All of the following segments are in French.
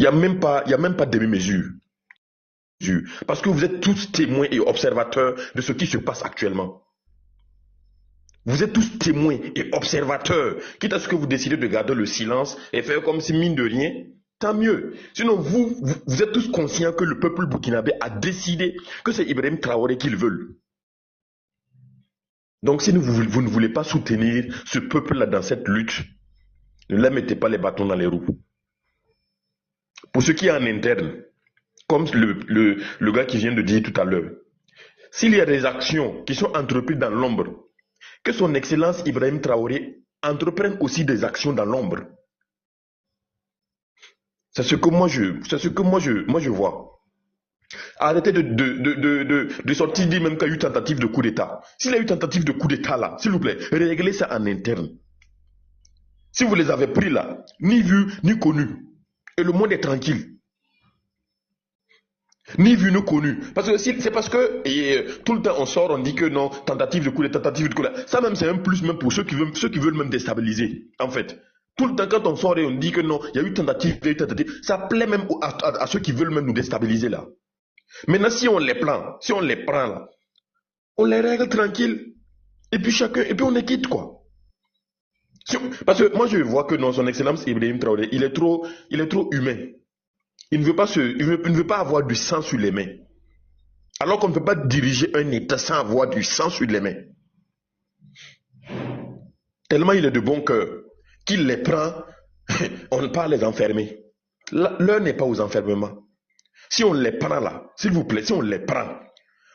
Il y a même pas de demi-mesure. Parce que vous êtes tous témoins et observateurs de ce qui se passe actuellement. Vous êtes tous témoins et observateurs. Quitte à ce que vous décidez de garder le silence et faire comme si mine de rien, tant mieux. Sinon, vous êtes tous conscients que le peuple burkinabé a décidé que c'est Ibrahim Traoré qu'ils veulent. Donc, si vous ne voulez pas soutenir ce peuple-là dans cette lutte, ne leur mettez pas les bâtons dans les roues. Pour ce qui est en interne, comme le gars qui vient de dire tout à l'heure, s'il y a des actions qui sont entreprises dans l'ombre, que son Excellence Ibrahim Traoré entreprenne aussi des actions dans l'ombre. C'est ce que moi je vois. Arrêtez de sortir dire même qu'il y a eu tentative de coup d'État. S'il y a eu tentative de coup d'État là, s'il vous plaît, réglez ça en interne. Si vous les avez pris là, ni vus, ni connus, et le monde est tranquille. Ni vu, ni connu. Parce que c'est parce que tout le temps on sort, on dit que non, tentative de coup d'État, tentative de coup d'État. Ça même c'est un plus même pour ceux qui veulent même déstabiliser. En fait, tout le temps quand on sort et on dit que non, il y a eu tentative, il y a eu tentative, ça plaît même à ceux qui veulent même nous déstabiliser là. Maintenant si on les prend là, on les règle tranquille. Et puis on est quitte quoi. Parce que moi je vois que non, son Excellence Ibrahim Traoré, il est trop humain. Il ne veut pas avoir du sang sur les mains. Alors qu'on ne peut pas diriger un État sans avoir du sang sur les mains. Tellement il est de bon cœur qu'il les prend, on ne peut pas les enfermer. L'heure n'est pas aux enfermements. Si on les prend là, s'il vous plaît, si on les prend,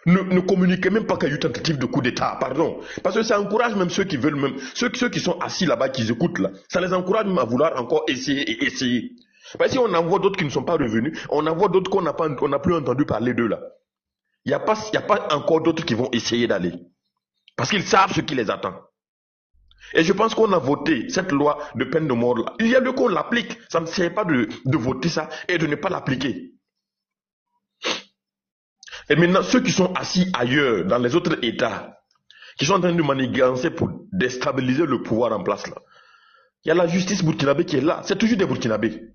ne communiquez même pas qu'il y a eu tentative de coup d'État, pardon. Parce que ça encourage même ceux qui veulent même, ceux qui sont assis là-bas, qui écoutent là, ça les encourage même à vouloir encore essayer et essayer. Parce que si on envoie d'autres qui ne sont pas revenus, on envoie d'autres qu'on n'a plus entendu parler d'eux là. Il n'y a pas encore d'autres qui vont essayer d'aller. Parce qu'ils savent ce qui les attend. Et je pense qu'on a voté cette loi de peine de mort là. Il y a lieu qu'on l'applique. Ça ne sert pas de voter ça et de ne pas l'appliquer. Et maintenant, ceux qui sont assis ailleurs, dans les autres États, qui sont en train de manigancer pour déstabiliser le pouvoir en place là, il y a la justice burkinabé qui est là. C'est toujours des Burkinabés.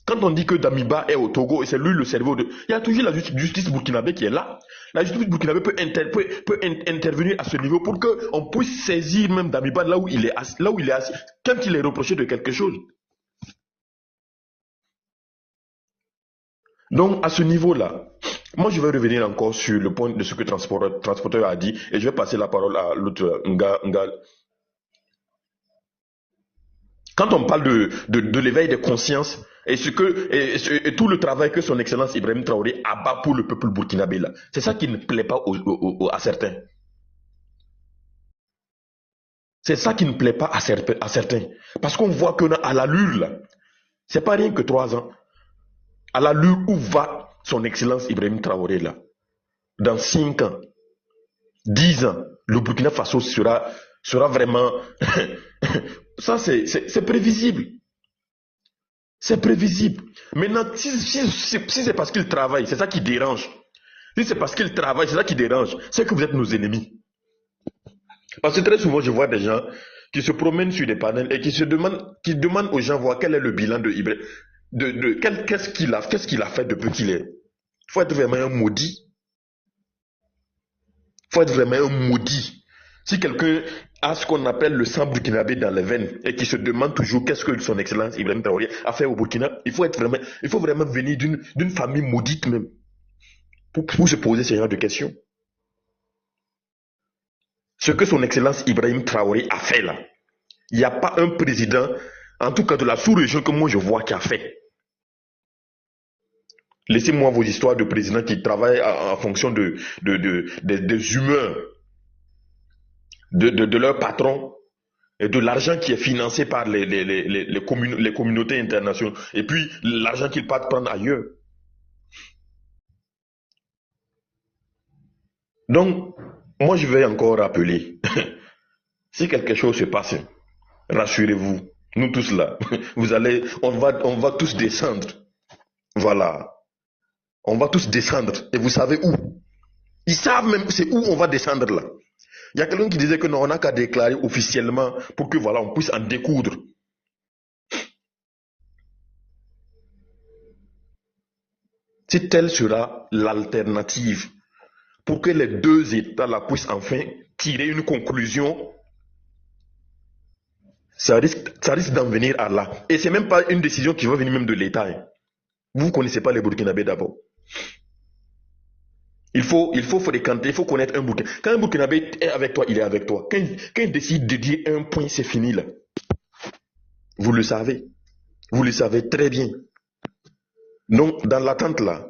Quand on dit que Damiba est au Togo et c'est lui le cerveau de... Il y a toujours la justice burkinabé qui est là. La justice burkinabé peut intervenir à ce niveau pour qu'on puisse saisir même Damiba là où il est assis, quand il est reproché de quelque chose. Donc à ce niveau-là, moi je vais revenir encore sur le point de ce que Transporteur a dit et je vais passer la parole à l'autre Nga. Quand on parle de l'éveil des consciences et tout le travail que son Excellence Ibrahim Traoré abat pour le peuple burkinabé là, c'est ça qui ne plaît pas à certains. C'est ça qui ne plaît pas à certains. Parce qu'on voit que à l'allure là, c'est pas rien que 3 ans. À l'allure où va son Excellence Ibrahim Traoré là, dans 5 ans, 10 ans, le Burkina Faso sera vraiment... Ça c'est prévisible. C'est prévisible. Maintenant, si c'est parce qu'il travaille, c'est ça qui dérange. Si c'est parce qu'il travaille, c'est ça qui dérange. C'est que vous êtes nos ennemis. Parce que très souvent, je vois des gens qui se promènent sur des panels et qui demandent aux gens voir quel est le bilan de Ibrahim. Qu'est-ce qu'il a fait depuis qu'il est. Il faut être vraiment un maudit. Il faut être vraiment un maudit. Si quelqu'un a ce qu'on appelle le sang burkinabé dans les veines et qui se demande toujours qu'est-ce que son Excellence Ibrahim Traoré a fait au Burkina, il faut vraiment venir d'une famille maudite même pour se poser ce genre de questions. Ce que son Excellence Ibrahim Traoré a fait là, il n'y a pas un président, en tout cas de la sous-région que moi je vois qui a fait. Laissez-moi vos histoires de présidents qui travaillent en fonction des humeurs de leur patron et de l'argent qui est financé par les communautés internationales et puis l'argent qu'ils partent prendre ailleurs. Donc, moi je vais encore rappeler, si quelque chose se passe, rassurez-vous, nous tous là, on va tous descendre. Voilà. On va tous descendre. Et vous savez où? Ils savent même c'est où on va descendre là. Il y a quelqu'un qui disait que non, on n'a qu'à déclarer officiellement pour que voilà, on puisse en découdre. Si telle sera l'alternative pour que les deux États-là puissent enfin tirer une conclusion, ça risque d'en venir à là. Et c'est même pas une décision qui va venir même de l'État. Hein. Vous ne connaissez pas les Burkinabés d'abord. Il faut fréquenter, il faut connaître un Burkinabé. Quand un Burkinabé est avec toi, il est avec toi. Quand il décide de dire un point, c'est fini là. Vous le savez. Vous le savez très bien. Donc, dans l'attente là,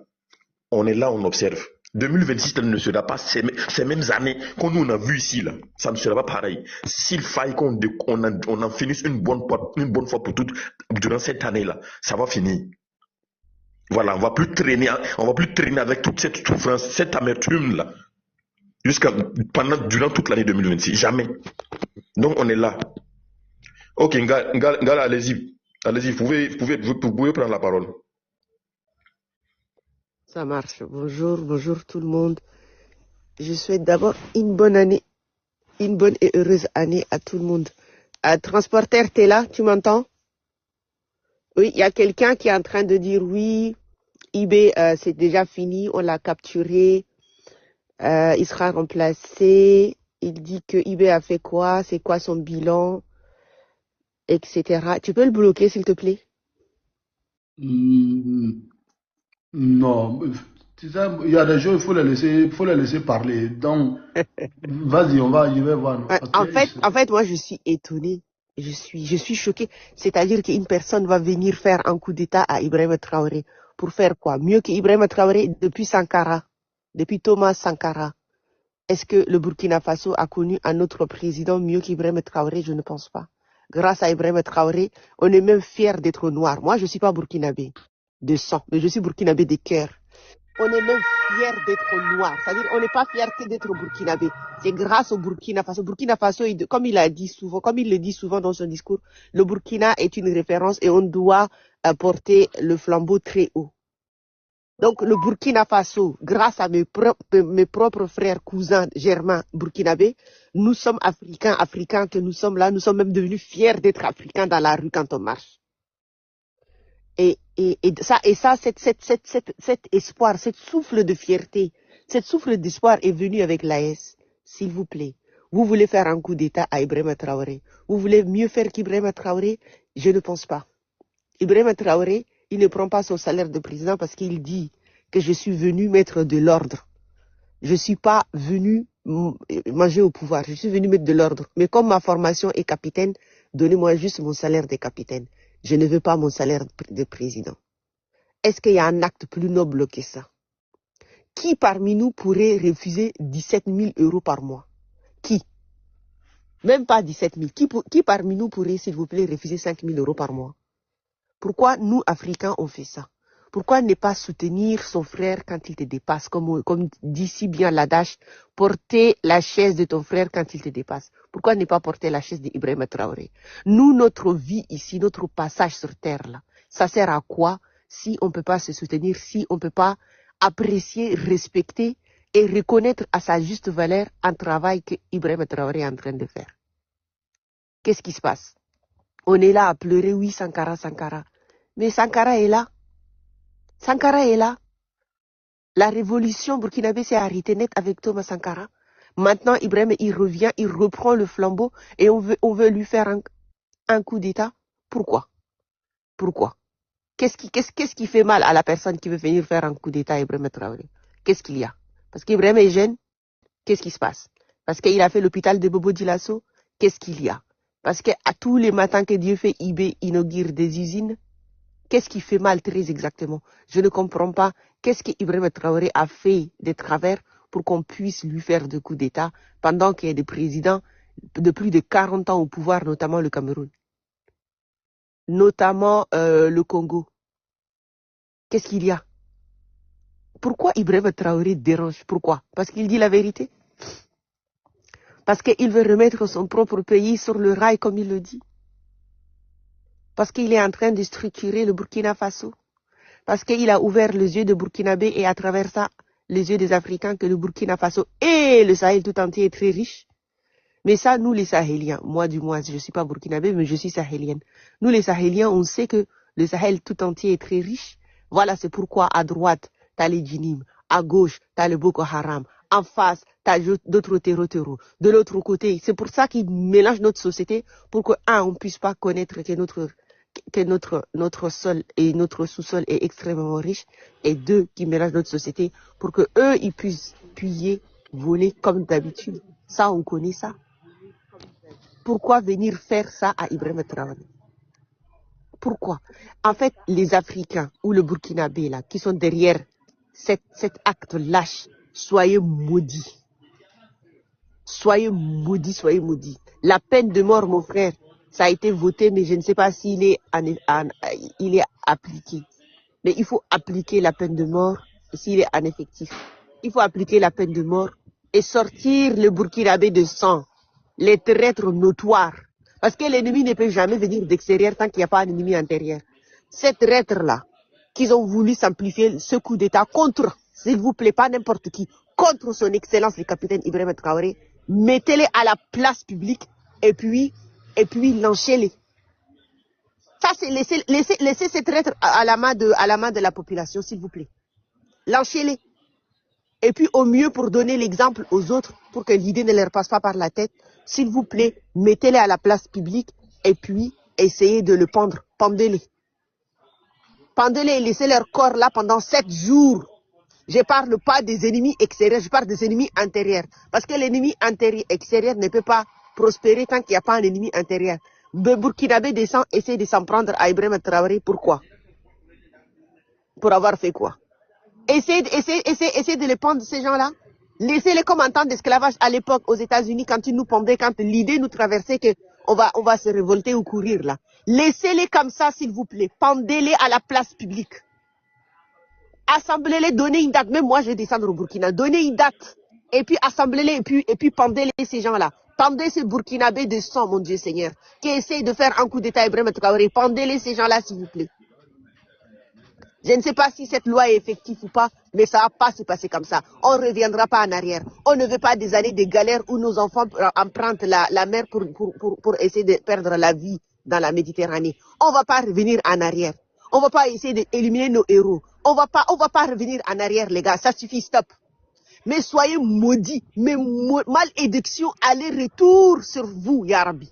on est là, on observe. 2026, ça ne sera pas ces mêmes années qu'on nous a vu ici là. Ça ne sera pas pareil. S'il faille qu'on en finisse une bonne fois pour toutes durant cette année là, ça va finir. Voilà, on va plus traîner avec toute cette souffrance, cette amertume là, durant toute l'année 2026. Jamais. Donc on est là. Ok, Ngala, allez-y. Allez-y, vous pouvez prendre la parole. Ça marche. Bonjour tout le monde. Je souhaite d'abord une bonne année, une bonne et heureuse année à tout le monde. Transporteur, t'es là, tu m'entends? Oui, il y a quelqu'un qui est en train de dire oui, IB, c'est déjà fini, on l'a capturé, il sera remplacé. Il dit que IB a fait quoi, c'est quoi son bilan, etc. Tu peux le bloquer, s'il te plaît? Non, tu sais, il y a des choses, il faut les laisser parler. Donc, vas-y, je vais voir. Parce En fait, moi, je suis étonnée. Je suis choquée. C'est-à-dire qu'une personne va venir faire un coup d'État à Ibrahim Traoré. Pour faire quoi? Mieux qu'Ibrahim Traoré depuis Sankara, depuis Thomas Sankara. Est-ce que le Burkina Faso a connu un autre président mieux qu'Ibrahim Traoré? Je ne pense pas. Grâce à Ibrahim Traoré, on est même fier d'être noir. Moi, je ne suis pas burkinabé de sang, mais je suis burkinabé de cœur. On est même fier d'être noir. C'est-à-dire, on n'est pas fier que d'être burkinabé. C'est grâce au Burkina Faso. Burkina Faso, comme il le dit souvent dans son discours, le Burkina est une référence et on doit porter le flambeau très haut. Donc, le Burkina Faso, grâce à mes propres frères, cousins, germains, burkinabés, nous sommes africains que nous sommes là. Nous sommes même devenus fiers d'être africains dans la rue quand on marche. Et ça, cet espoir, cette souffle de fierté, cette souffle d'espoir est venu avec l'AS. S'il vous plaît, vous voulez faire un coup d'État à Ibrahim Traoré. Vous voulez mieux faire qu'Ibrahim Traoré? Je ne pense pas. Ibrahim Traoré, il ne prend pas son salaire de président parce qu'il dit que je suis venu mettre de l'ordre. Je ne suis pas venu manger au pouvoir, je suis venu mettre de l'ordre. Mais comme ma formation est capitaine, donnez-moi juste mon salaire de capitaine. Je ne veux pas mon salaire de président. Est-ce qu'il y a un acte plus noble que ça? Qui parmi nous pourrait refuser 17 000 euros par mois? Qui? Même pas 17 000. Qui parmi nous pourrait, s'il vous plaît, refuser 5 000 euros par mois? Pourquoi nous, Africains, on fait ça? Pourquoi ne pas soutenir son frère quand il te dépasse? Comme dit si bien l'adage, porter la chaise de ton frère quand il te dépasse. Pourquoi ne pas porter la chaise d'Ibrahim Traoré? Nous, notre vie ici, notre passage sur terre, là, ça sert à quoi si on ne peut pas se soutenir, si on ne peut pas apprécier, respecter et reconnaître à sa juste valeur un travail que Ibrahim Traoré est en train de faire? Qu'est-ce qui se passe? On est là à pleurer, oui, Sankara, Sankara. Mais Sankara est là. Sankara est là. La révolution burkinabé s'est arrêtée net avec Thomas Sankara. Maintenant, Ibrahim, il revient, il reprend le flambeau et on veut lui faire un coup d'État. Pourquoi? Pourquoi? Qu'est-ce qui fait mal à la personne qui veut venir faire un coup d'État à Ibrahim Traoré? Qu'est-ce qu'il y a? Parce qu'Ibrahim est jeune. Qu'est-ce qui se passe? Parce qu'il a fait l'hôpital de Bobo Dioulasso. Qu'est-ce qu'il y a? Parce qu'à tous les matins que Dieu fait, IB inaugure des usines. Qu'est-ce qui fait mal très exactement? Je ne comprends pas. Qu'est-ce qu'Ibrahim Traoré a fait de travers pour qu'on puisse lui faire des coups d'État pendant qu'il y a des présidents de plus de 40 ans au pouvoir, notamment le Cameroun, notamment le Congo? Qu'est-ce qu'il y a? Pourquoi Ibrahim Traoré dérange? Pourquoi? Parce qu'il dit la vérité? Parce qu'il veut remettre son propre pays sur le rail, comme il le dit? Parce qu'il est en train de structurer le Burkina Faso? Parce qu'il a ouvert les yeux des Burkinabés et à travers ça, les yeux des Africains, que le Burkina Faso et le Sahel tout entier est très riche? Mais ça, nous les Sahéliens, moi du moins, je ne suis pas burkinabé, mais je suis sahélienne. Nous les Sahéliens, on sait que le Sahel tout entier est très riche. Voilà, c'est pourquoi à droite, t'as les djinnim. À gauche, t'as le Boko Haram. En face, t'as d'autres terreaux. De l'autre côté, c'est pour ça qu'ils mélangent notre société pour que, on ne puisse pas connaître que notre sol et notre sous-sol est extrêmement riche, et deux, qui mélangent notre société pour que eux, ils puissent piller, voler comme d'habitude. Ça, on connaît ça. Pourquoi venir faire ça à Ibrahim Traoré? Pourquoi? En fait, les Africains ou le Burkinabé, là, qui sont derrière cet acte lâche, soyez maudits. Soyez maudits, soyez maudits. La peine de mort, mon frère, ça a été voté, mais je ne sais pas s'il est, il est appliqué. Mais il faut appliquer la peine de mort s'il est en effectif. Il faut appliquer la peine de mort et sortir le Burkinabé de sang, les traîtres notoires. Parce que l'ennemi ne peut jamais venir d'extérieur tant qu'il n'y a pas un ennemi intérieur. Ces traîtres-là, qu'ils ont voulu s'amplifier ce coup d'État contre, s'il vous plaît, pas n'importe qui, contre son excellence le capitaine Ibrahim Traoré, mettez-les à la place publique et puis lancez-les. Ça, c'est laissez ces traîtres à la main de la population, s'il vous plaît. Lancez-les. Et puis, au mieux, pour donner l'exemple aux autres, pour que l'idée ne leur passe pas par la tête, s'il vous plaît, mettez-les à la place publique et puis essayez de le pendre. Pendez-les. Pendez-les et laissez leur corps là pendant 7 jours. Je ne parle pas des ennemis extérieurs, je parle des ennemis intérieurs. Parce que l'ennemi extérieur ne peut pas prospérer tant qu'il n'y a pas un ennemi intérieur. Le Burkinabé descend, essaie de s'en prendre à Ibrahim Traoré. Pourquoi? Pour avoir fait quoi? Essayez de les prendre, ces gens-là. Laissez-les comme en temps d'esclavage à l'époque aux États-Unis, quand ils nous pendaient, quand l'idée nous traversait qu'on va se révolter ou courir là. Laissez-les comme ça, s'il vous plaît. Pendez-les à la place publique. Assemblez-les, donnez une date. Même moi, je vais descendre au Burkina. Donnez une date. Et puis assemblez-les et puis pendez-les, ces gens-là. Pendez ces Burkinabés de sang, mon Dieu Seigneur, qui essayent de faire un coup d'État Ibrahim Traoré. Pendez-les, ces gens-là, s'il vous plaît. Je ne sais pas si cette loi est effective ou pas, mais ça ne va pas se passer comme ça. On ne reviendra pas en arrière. On ne veut pas des années de galère où nos enfants empruntent la mer pour essayer de perdre la vie dans la Méditerranée. On ne va pas revenir en arrière. On ne va pas essayer d'éliminer nos héros. On va pas revenir en arrière, les gars. Ça suffit, stop. Mais soyez maudits. Mais malédiction, aller-retour sur vous, Ya Rabbi.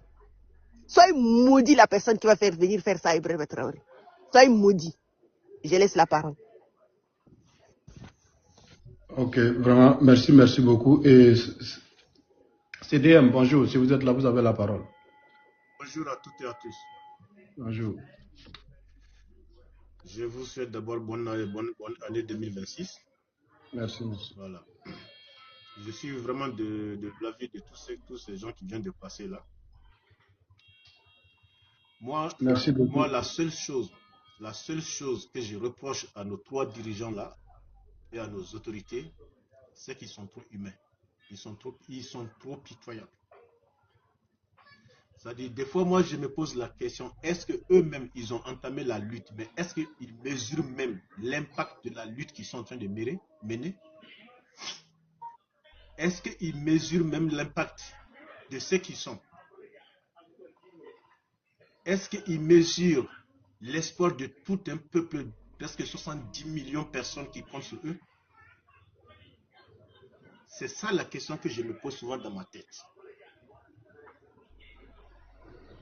Soyez maudits la personne qui va venir faire ça à Ibrahim Traoré. Soyez maudits. Je laisse la parole. Ok, vraiment, merci beaucoup. Et CDM, bonjour, si vous êtes là, vous avez la parole. Bonjour à toutes et à tous. Bonjour. Je vous souhaite d'abord bonne année 2026. Merci. Voilà. Je suis vraiment de l'avis de tous ces gens qui viennent de passer là. Moi, la seule chose que je reproche à nos 3 dirigeants là et à nos autorités, c'est qu'ils sont trop humains. Ils sont trop pitoyables. C'est-à-dire, des fois, moi, je me pose la question, est-ce qu'eux-mêmes, ils ont entamé la lutte, mais est-ce qu'ils mesurent même l'impact de la lutte qu'ils sont en train de mener? Est-ce qu'ils mesurent même l'impact de ce qu'ils sont? Est-ce qu'ils mesurent l'espoir de tout un peuple, presque 70 millions de personnes qui comptent sur eux? C'est ça la question que je me pose souvent dans ma tête.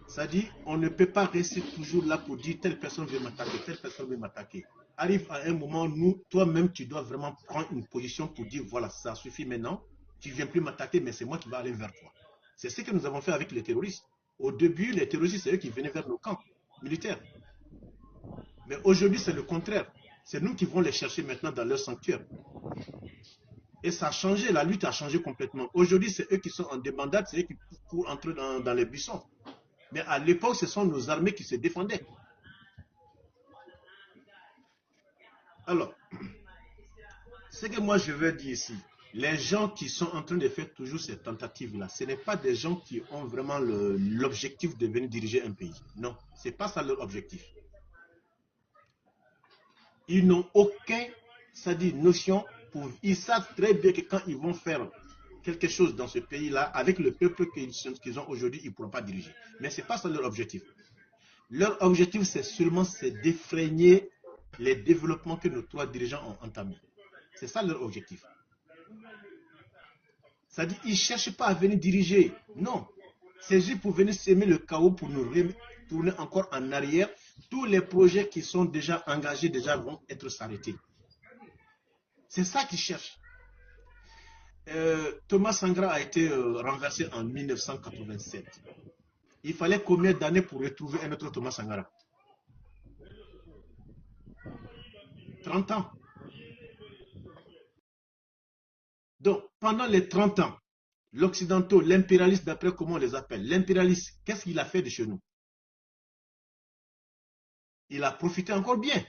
C'est-à-dire, on ne peut pas rester toujours là pour dire telle personne veut m'attaquer, telle personne veut m'attaquer. Arrive à un moment où toi-même, tu dois vraiment prendre une position pour dire, voilà, ça suffit maintenant, tu ne viens plus m'attaquer, mais c'est moi qui vais aller vers toi. C'est ce que nous avons fait avec les terroristes. Au début, les terroristes, c'est eux qui venaient vers nos camps militaires. Mais aujourd'hui, c'est le contraire. C'est nous qui vont les chercher maintenant dans leur sanctuaire. Et ça a changé, la lutte a changé complètement. Aujourd'hui, c'est eux qui sont en débandade, c'est eux qui courent entre eux dans les buissons. Mais à l'époque, ce sont nos armées qui se défendaient. Alors, ce que moi je veux dire ici, les gens qui sont en train de faire toujours ces tentatives-là, ce n'est pas des gens qui ont vraiment l'objectif de venir diriger un pays. Non, ce n'est pas ça leur objectif. Ils n'ont aucun, c'est-à-dire notion, ils savent très bien que quand ils vont faire quelque chose dans ce pays-là, avec le peuple qu'ils ont aujourd'hui, ils ne pourront pas diriger. Mais ce n'est pas ça leur objectif. Leur objectif, c'est seulement d'effrayer les développements que nos 3 dirigeants ont entamés. C'est ça leur objectif. Ça dit, ils ne cherchent pas à venir diriger. Non. C'est juste pour venir s'aimer le chaos, pour nous tourner encore en arrière. Tous les projets qui sont déjà engagés vont être s'arrêter. C'est ça qu'ils cherchent. Thomas Sankara a été renversé en 1987. Il fallait combien d'années pour retrouver un autre Thomas Sankara? 30 ans. Donc, pendant les 30 ans, l'Occidentaux, l'impérialiste, d'après comment on les appelle, l'impérialiste, qu'est-ce qu'il a fait de chez nous? Il a profité encore bien,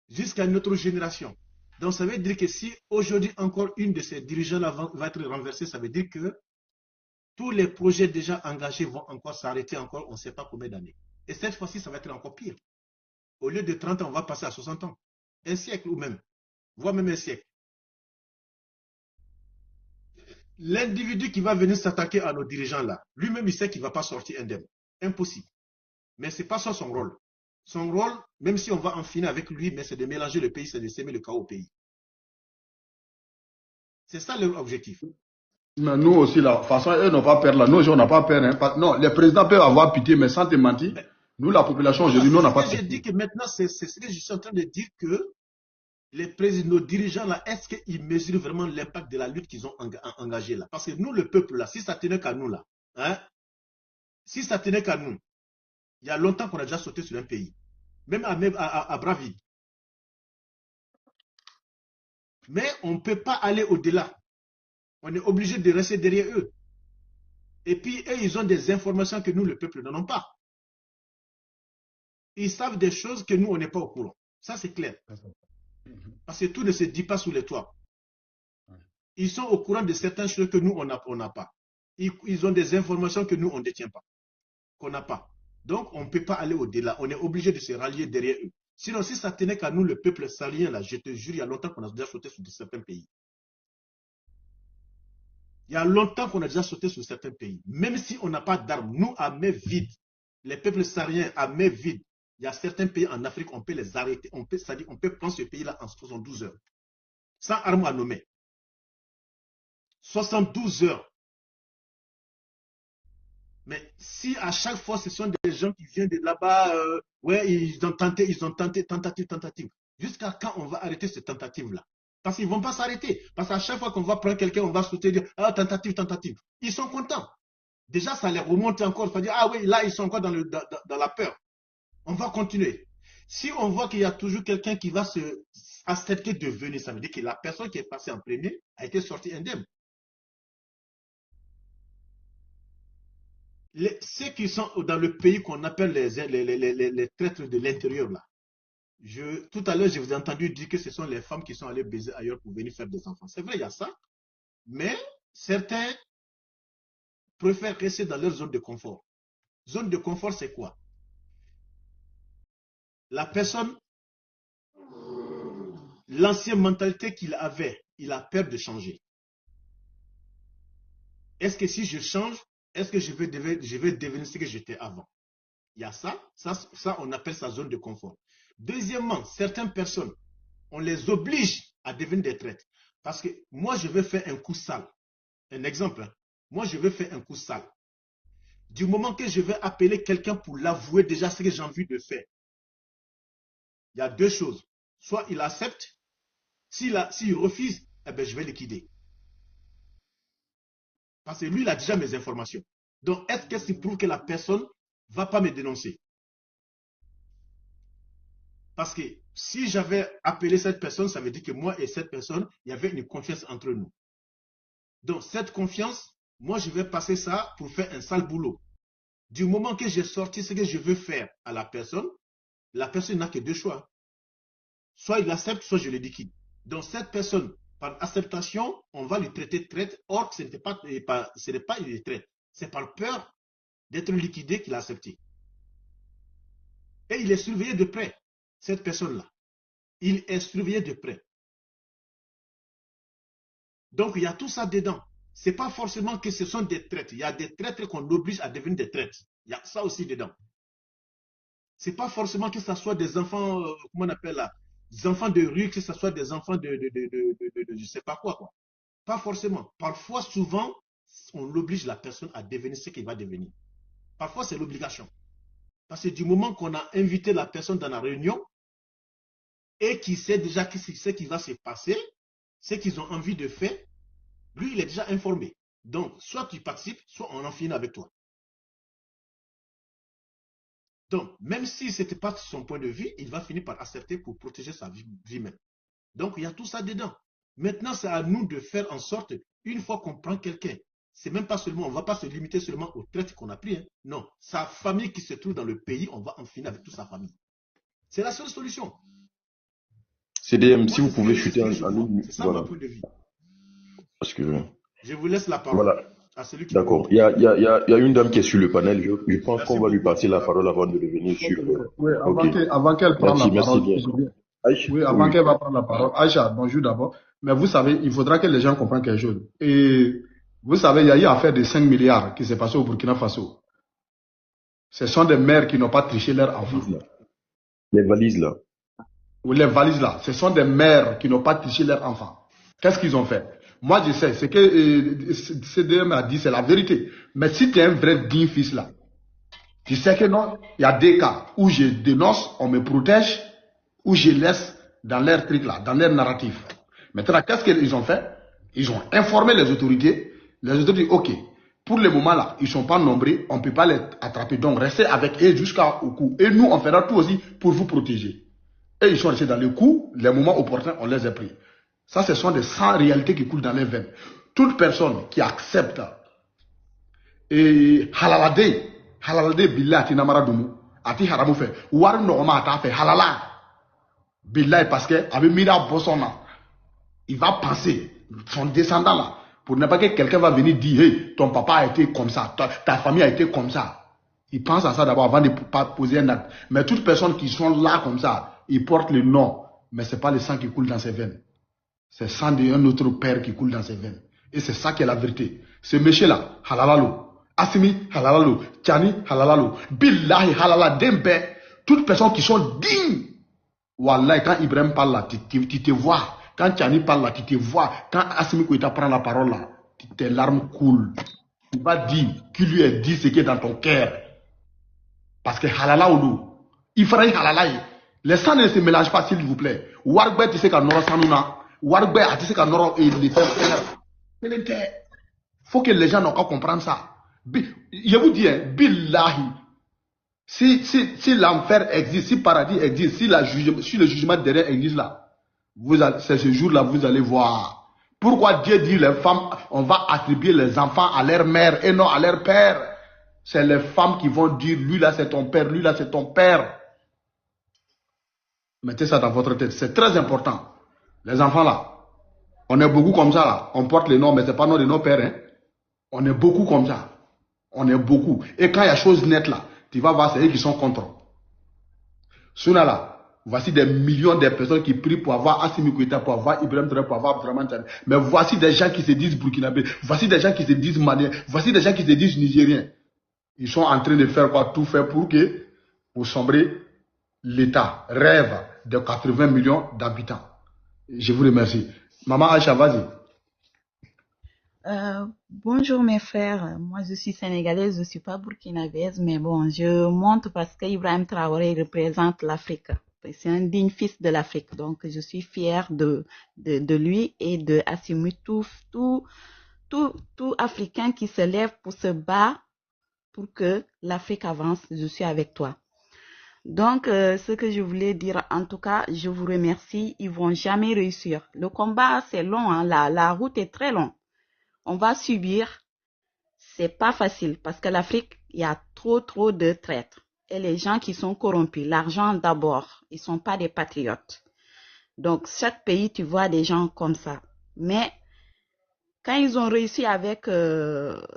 jusqu'à notre génération. Donc, ça veut dire que si aujourd'hui encore une de ces dirigeants-là va être renversée, ça veut dire que tous les projets déjà engagés vont encore s'arrêter encore, on ne sait pas combien d'années. Et cette fois-ci, ça va être encore pire. Au lieu de 30 ans, on va passer à 60 ans. Un siècle ou même, voire même un siècle. L'individu qui va venir s'attaquer à nos dirigeants là, lui-même il sait qu'il ne va pas sortir indemne. Impossible. Mais ce n'est pas ça son rôle. Son rôle, même si on va en finir avec lui, mais c'est de mélanger le pays, c'est de s'aimer le chaos au pays. C'est ça leur objectif. Mais nous aussi, là, de toute façon, eux n'ont pas peur là. Nous, on n'a pas peur. Hein. Non, les présidents peuvent avoir pitié, mais sans te mentir, nous, la population, aujourd'hui, nous, on n'a pas pitié. J'ai dit que maintenant, c'est ce que je suis en train de dire que les présidents, nos dirigeants là, est-ce qu'ils mesurent vraiment l'impact de la lutte qu'ils ont engagée là? Parce que nous, le peuple là, si ça tenait qu'à nous là, hein, si ça tenait qu'à nous, il y a longtemps qu'on a déjà sauté sur un pays, même à bras vides. Mais on ne peut pas aller au-delà. On est obligé de rester derrière eux. Et puis, eux, ils ont des informations que nous, le peuple, n'en ont pas. Ils savent des choses que nous, on n'est pas au courant. Ça, c'est clair. Parce que tout ne se dit pas sous les toits. Ils sont au courant de certaines choses que nous, on n'a pas. Ils ont des informations que nous, on ne détient pas. Qu'on n'a pas. Donc, on ne peut pas aller au-delà. On est obligé de se rallier derrière eux. Sinon, si ça tenait qu'à nous, le peuple salien, là, je te jure, il y a longtemps qu'on a déjà sauté sur certains pays. Il y a longtemps qu'on a déjà sauté sur certains pays. Même si on n'a pas d'armes, nous, à main vide, les peuples sahariens à main vide, il y a certains pays en Afrique, on peut les arrêter. C'est-à-dire, on peut prendre ce pays-là en 72 heures. Sans armes à nommer. 72 heures. Mais si à chaque fois, ce sont des gens qui viennent de là-bas, ouais, ils ont tenté, tentative. Jusqu'à quand on va arrêter cette tentative-là? Parce qu'ils ne vont pas s'arrêter. Parce qu'à chaque fois qu'on va prendre quelqu'un, on va sauter, dire, ah, tentative. Ils sont contents. Déjà, ça les remonte encore. Ça dit, ah oui, là, ils sont encore dans la peur. On va continuer. Si on voit qu'il y a toujours quelqu'un qui va accepter de venir, ça veut dire que la personne qui est passée en premier a été sortie indemne. Ceux qui sont dans le pays qu'on appelle les traîtres de l'intérieur, là. Tout à l'heure, je vous ai entendu dire que ce sont les femmes qui sont allées baiser ailleurs pour venir faire des enfants. C'est vrai, il y a ça. Mais certains préfèrent rester dans leur zone de confort. Zone de confort, c'est quoi? La personne, l'ancienne mentalité qu'il avait, il a peur de changer. Est-ce que si je change, est-ce que je vais devenir ce que j'étais avant? Il y a ça, on appelle ça zone de confort. Deuxièmement, certaines personnes, on les oblige à devenir des traîtres. Parce que moi, je vais faire un coup sale. Un exemple, hein. Moi, je vais faire un coup sale. Du moment que je vais appeler quelqu'un pour l'avouer déjà ce que j'ai envie de faire, il y a deux choses. Soit il accepte, s'il refuse, eh bien, je vais liquider. Parce que lui, il a déjà mes informations. Donc, est-ce que c'est prouve que la personne ne va pas me dénoncer? Parce que si j'avais appelé cette personne, ça veut dire que moi et cette personne, il y avait une confiance entre nous. Donc, cette confiance, moi, je vais passer ça pour faire un sale boulot. Du moment que j'ai sorti ce que je veux faire à la personne n'a que deux choix. Soit il accepte, soit je le liquide. Donc, cette personne, par acceptation, on va lui traiter de traite. Or, ce n'est pas une traite. C'est par peur d'être liquidé qu'il a accepté. Et il est surveillé de près, cette personne-là. Il est surveillé de près. Donc, il y a tout ça dedans. Ce n'est pas forcément que ce sont des traîtres. Il y a des traîtres qu'on oblige à devenir des traîtres. Il y a ça aussi dedans. Ce n'est pas forcément que ce soit des enfants, comment on appelle là, des enfants de rue, que ce soit des enfants de je sais pas quoi. Pas forcément. Parfois, souvent, on oblige la personne à devenir ce qu'il va devenir. Parfois, c'est l'obligation. Parce que du moment qu'on a invité la personne dans la réunion et qu'il sait déjà ce qui va se passer, ce qu'ils ont envie de faire, lui, il est déjà informé. Donc, soit tu participes, soit on en finit avec toi. Donc, même si ce n'était pas son point de vue, il va finir par accepter pour protéger sa vie même. Donc, il y a tout ça dedans. Maintenant, c'est à nous de faire en sorte, une fois qu'on prend quelqu'un, c'est même pas seulement, on ne va pas se limiter seulement aux traites qu'on a pris. Hein. Non, sa famille qui se trouve dans le pays, on va en finir avec toute sa famille. C'est la seule solution. CDM, Moi, si vous pouvez chuter en une... c'est ça Voilà. mon point de vue. Parce que... Je vous laisse la parole Voilà. à celui qui D'accord. veut. Il y a une dame qui est sur le panel. Je pense Merci qu'on va lui beaucoup. passer la parole avant de revenir sur... Oui, Ok. avant qu'elle prenne Merci, la merci parole, bien. Aïcha, oui, avant oui. qu'elle va prendre la parole, Aïcha, bonjour d'abord. Mais vous savez, il faudra que les gens comprennent quelque chose. Et vous savez, il y a eu affaire de 5 milliards qui s'est passé au Burkina Faso. Ce sont des mères qui n'ont pas triché leurs enfants. Les valises là. Ou les valises là, ce sont des mères qui n'ont pas triché leurs enfants. Qu'est-ce qu'ils ont fait? Moi, je sais, ce que CDM a dit, c'est la vérité. Mais si tu es un vrai digne fils là, tu sais que non, il y a des cas où je dénonce, on me protège, où je laisse dans leur truc là, dans leur narratif. Maintenant, qu'est-ce qu'ils ont fait? Ils ont informé les autorités. Les autorités, ok, pour le moment là, ils ne sont pas nombreux, on ne peut pas les attraper. Donc, restez avec eux jusqu'au coup. Et nous, on fera tout aussi pour vous protéger. Et ils sont restés dans le coup, les moments opportuns, on les a pris. Ça, ce sont des 100 réalités qui coulent dans les veines. Toute personne qui accepte et halalade billah ati namara dumu ati haramu fait war norma ata fait halala billah parce que avec mira bossona il va penser son descendant là pour ne pas que quelqu'un va venir dire hey, ton papa a été comme ça, ta famille a été comme ça. Il pense à ça d'abord avant de pas poser un acte. Mais toutes personnes qui sont là comme ça, ils portent le nom, mais c'est pas le sang qui coule dans ses veines. C'est le sang d'un autre père qui coule dans ses veines. Et c'est ça qui est la vérité. Ce monsieur-là, halalalo. Assimi, halalalo. Tchani, halalalo. Billahi, halala, dembe. Toutes personnes qui sont dignes. Wallah, quand Ibrahim parle là, tu te vois. Quand Tchani parle là, tu te vois. Quand Assimi Koïta prend la parole là, tes larmes coulent. Il va dire, qui lui a dit ce qui est dans ton cœur. Parce que halala ou il faudrait halala. Les sangs ne se mélangent pas, s'il vous plaît. Warbe, tu sais qu'à Nora Sanouna. Warbe, tu sais qu'à Nora et les frères. Faut que les gens n'ont qu'à comprendre ça. Je vous dis, billahi, si l'enfer existe, si le paradis existe, si le jugement derrière existe là, c'est ce jour-là, vous allez voir. Pourquoi Dieu dit les femmes, on va attribuer les enfants à leur mère et non à leur père? C'est les femmes qui vont dire, lui là c'est ton père, lui là c'est ton père. Mettez ça dans votre tête, c'est très important. Les enfants là, on est beaucoup comme ça là, on porte les noms, mais ce n'est pas nom de nos pères. Hein. On est beaucoup comme ça. On est beaucoup. Et quand il y a chose nette là, tu vas voir, c'est eux qui sont contre. Souna là, voici des millions de personnes qui prient pour avoir Assimi Koïta, pour avoir Ibrahim Traoré, pour avoir Abdourahmane Tiani. Mais voici des gens qui se disent burkinabés, voici des gens qui se disent maliens, voici des gens qui se disent nigériens. Ils sont en train de faire quoi? Tout faire pour sombrer l'État rêve de 80 millions d'habitants. Je vous remercie. Maman Aïcha, vas-y. Bonjour mes frères, moi je suis sénégalaise, je suis pas burkinabèse, mais bon, je monte parce que Ibrahim Traoré représente l'Afrique. C'est un digne fils de l'Afrique, donc je suis fière de lui et de Assimi tout Africain qui se lève pour se battre pour que l'Afrique avance. Je suis avec toi. Donc, ce que je voulais dire, en tout cas, je vous remercie. Ils vont jamais réussir. Le combat, c'est long, hein, la route est très longue. On va subir, c'est pas facile parce que l'Afrique, il y a trop de traîtres. Et les gens qui sont corrompus, l'argent d'abord, ils sont pas des patriotes. Donc, chaque pays, tu vois des gens comme ça. Mais, quand ils ont réussi avec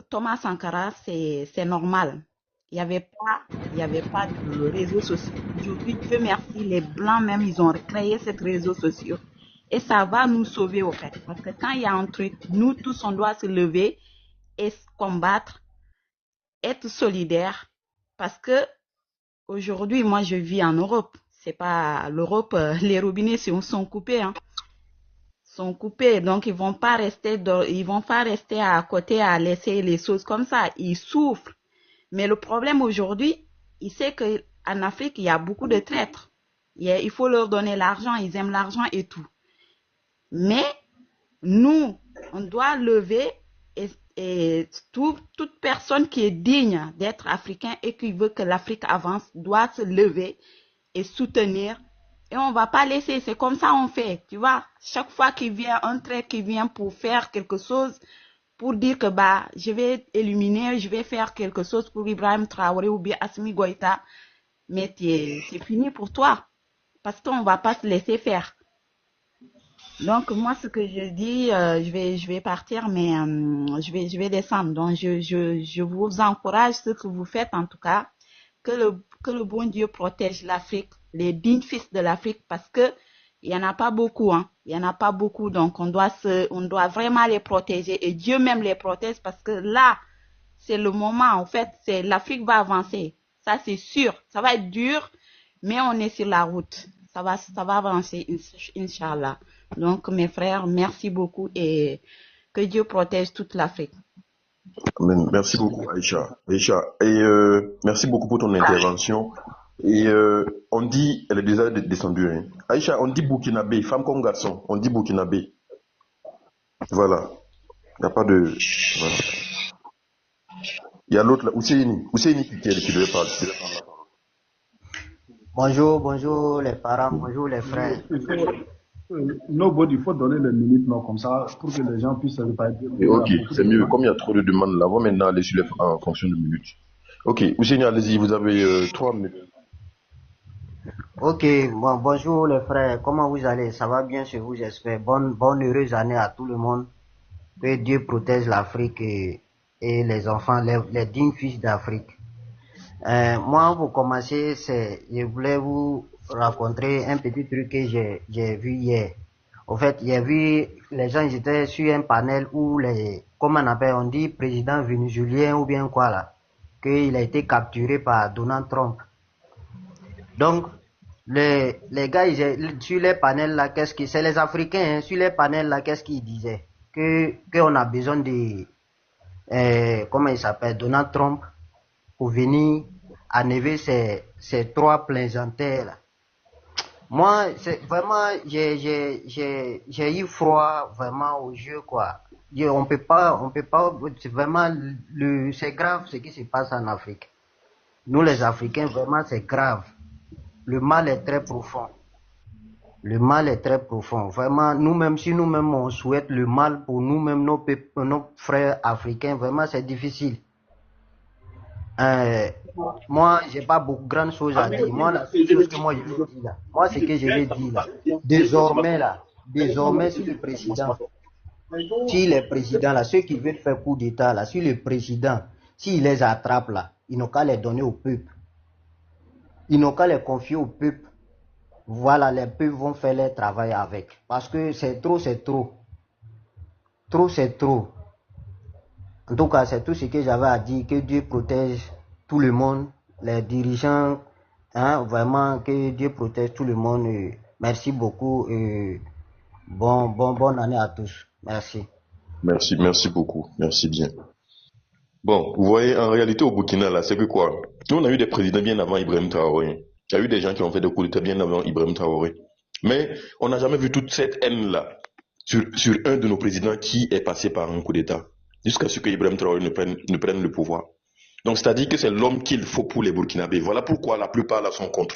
Thomas Sankara, c'est normal. Il y avait pas de réseaux sociaux. Aujourd'hui, Dieu merci, les Blancs même, ils ont créé ces réseaux sociaux. Et ça va nous sauver au fait. Parce que quand il y a un truc, nous tous, on doit se lever et combattre, être solidaires. Parce que aujourd'hui, moi, je vis en Europe. c'est pas l'Europe, les robinets sont coupés, hein. Sont coupés, donc ils vont pas rester à côté à laisser les choses comme ça. Ils souffrent. Mais le problème aujourd'hui, il sait que en Afrique, il y a beaucoup de traîtres. Il faut leur donner l'argent, ils aiment l'argent et tout. Mais nous, on doit lever et toute personne qui est digne d'être africain et qui veut que l'Afrique avance doit se lever et soutenir. Et on va pas laisser, c'est comme ça on fait, tu vois. Chaque fois qu'il vient un trait qui vient pour faire quelque chose, pour dire que bah je vais éliminer, je vais faire quelque chose pour Ibrahim Traoré ou bien Assimi Goïta, mais c'est fini pour toi parce qu'on va pas se laisser faire. Donc moi ce que je dis, je vais partir, mais je vais descendre. Donc je vous encourage ce que vous faites en tout cas, que le bon Dieu protège l'Afrique, les dignes fils de l'Afrique, parce que il y en a pas beaucoup, hein. Il y en a pas beaucoup, donc on doit vraiment les protéger et Dieu même les protège parce que là c'est le moment, en fait, c'est l'Afrique va avancer. Ça c'est sûr, ça va être dur, mais on est sur la route. Ça va avancer, Inch'Allah. Donc, mes frères, merci beaucoup et que Dieu protège toute l'Afrique. Amen. Merci beaucoup, Aïcha. Et merci beaucoup pour ton intervention. Et on dit, elle est déjà descendue. Hein. Aïcha, on dit Burkinabé, femme comme garçon, on dit Burkinabé. Voilà. Il n'y a pas de. Voilà. Il y a l'autre là, Ousseini qui devait parler. Bonjour les parents, bonjour les frères. Nobody, il faut donner les minutes, non, comme ça, pour que les gens puissent pas être. Ok, c'est mieux. Comme il y a trop de demandes là, on va maintenant aller sur en fonction de minutes. Ok, Ousseini, allez-y, vous avez 3 minutes. Ok, bon, bonjour les frères, comment vous allez? Ça va bien chez vous, j'espère. Bonne heureuse année à tout le monde. Que Dieu protège l'Afrique et les enfants, les dignes fils d'Afrique. Moi, pour commencer, je voulais vous raconter un petit truc que j'ai vu hier. En fait, j'ai vu les gens, ils étaient sur un panel où comment on dit président vénézuélien ou bien quoi là, qu'il a été capturé par Donald Trump. Donc, les gars, sur les panels là, c'est les Africains, hein, sur les panels là, qu'est-ce qu'ils disaient? Qu'on a besoin de, comment il s'appelle, Donald Trump, pour venir enlever ces 3 plaisanteries là. Moi, c'est vraiment, j'ai eu froid vraiment aux yeux, quoi. On peut pas, c'est vraiment, c'est grave ce qui se passe en Afrique. Nous les Africains, vraiment, c'est grave. Le mal est très profond. Le mal est très profond. Vraiment, nous-mêmes, si nous-mêmes on souhaite le mal pour nous-mêmes, nos frères africains, vraiment, c'est difficile. Moi, j'ai pas beaucoup de grandes choses à dire. Moi, la seule chose que moi je vais dire là, moi, ce que je vais dire là, désormais, si le président, là, ceux qui veulent faire coup d'État là, si le président, s'il les attrape là, ils n'ont qu'à les donner au peuple. Ils n'ont qu'à les confier au peuple. Voilà, les peuples vont faire leur travail avec. Parce que c'est trop. Trop, c'est trop. En tout cas, c'est tout ce que j'avais à dire. Que Dieu protège tout le monde, les dirigeants, hein, vraiment, que Dieu protège tout le monde. Merci beaucoup. Bonne année à tous. Merci. Merci beaucoup. Merci bien. Bon, vous voyez, en réalité, au Burkina, là, c'est que quoi? Nous, on a eu des présidents bien avant Ibrahim Traoré. Il y a eu des gens qui ont fait des coups d'État bien avant Ibrahim Traoré. Mais on n'a jamais vu toute cette haine-là sur un de nos présidents qui est passé par un coup d'État, jusqu'à ce que Ibrahim Traoré ne prenne le pouvoir. Donc, c'est-à-dire que c'est l'homme qu'il faut pour les Burkinabés. Voilà pourquoi la plupart là sont contre.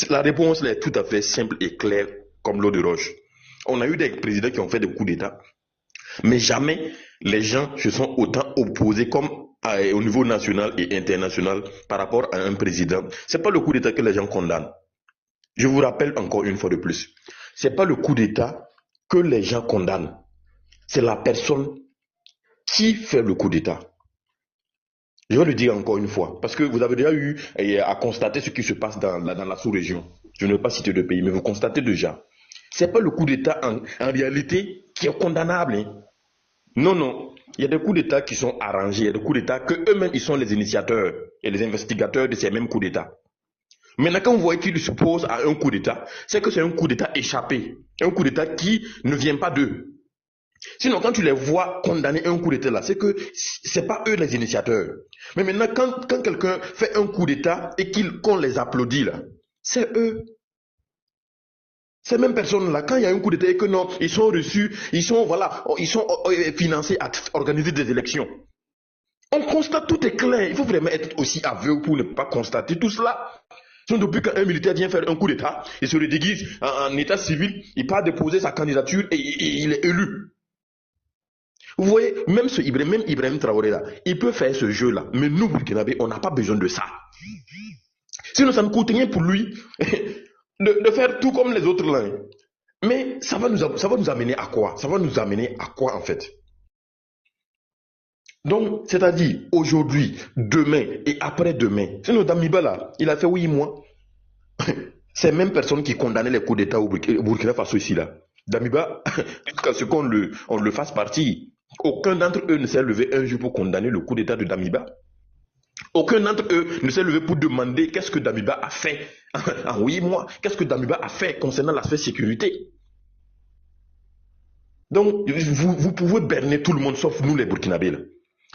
La réponse là, est tout à fait simple et claire comme l'eau de roche. On a eu des présidents qui ont fait des coups d'État, mais jamais les gens se sont autant opposés comme au niveau national et international par rapport à un président. C'est pas le coup d'État que les gens condamnent. Je vous rappelle encore une fois de plus. C'est pas le coup d'État que les gens condamnent. C'est la personne qui fait le coup d'État. Je vais le dire encore une fois, parce que vous avez déjà eu à constater ce qui se passe dans la sous-région. Je ne vais pas citer de pays, mais vous constatez déjà. C'est pas le coup d'État en réalité qui est condamnable. Hein. Non. Il y a des coups d'État qui sont arrangés. Il y a des coups d'État que eux-mêmes, ils sont les initiateurs et les investigateurs de ces mêmes coups d'État. Maintenant, quand vous voyez qu'il s'oppose à un coup d'État, c'est que c'est un coup d'État échappé, un coup d'État qui ne vient pas d'eux. Sinon, quand tu les vois condamner un coup d'État là, c'est que c'est pas eux les initiateurs. Mais maintenant, quand quelqu'un fait un coup d'État et qu'on les applaudit là, c'est eux. Ces mêmes personnes-là, quand il y a un coup d'État et que non, ils sont reçus, ils sont financés à organiser des élections. On constate, tout est clair. Il faut vraiment être aussi aveugle pour ne pas constater tout cela. Sinon, depuis qu'un militaire vient faire un coup d'État, il se redéguise en état civil, il part déposer sa candidature et il est élu. Vous voyez, même Ibrahim Traoré là, il peut faire ce jeu-là. Mais nous, Burkinabé, on n'a pas besoin de ça. Sinon, ça ne coûte rien pour lui de faire tout comme les autres là. Mais ça va nous amener à quoi? Ça va nous amener à quoi en fait? Donc, c'est-à-dire aujourd'hui, demain et après-demain. Sinon, Damiba là, il a fait 8 mois. Ces mêmes personnes qui condamnaient les coups d'État au Burkina Faso ici là. Damiba, jusqu'à ce qu'on le fasse partir, aucun d'entre eux ne s'est levé un jour pour condamner le coup d'État de Damiba. Aucun d'entre eux ne s'est levé pour demander qu'est-ce que Damiba a fait en 8 mois. Qu'est-ce que Damiba a fait concernant l'aspect sécurité. Donc, vous pouvez berner tout le monde sauf nous les Burkinabés là.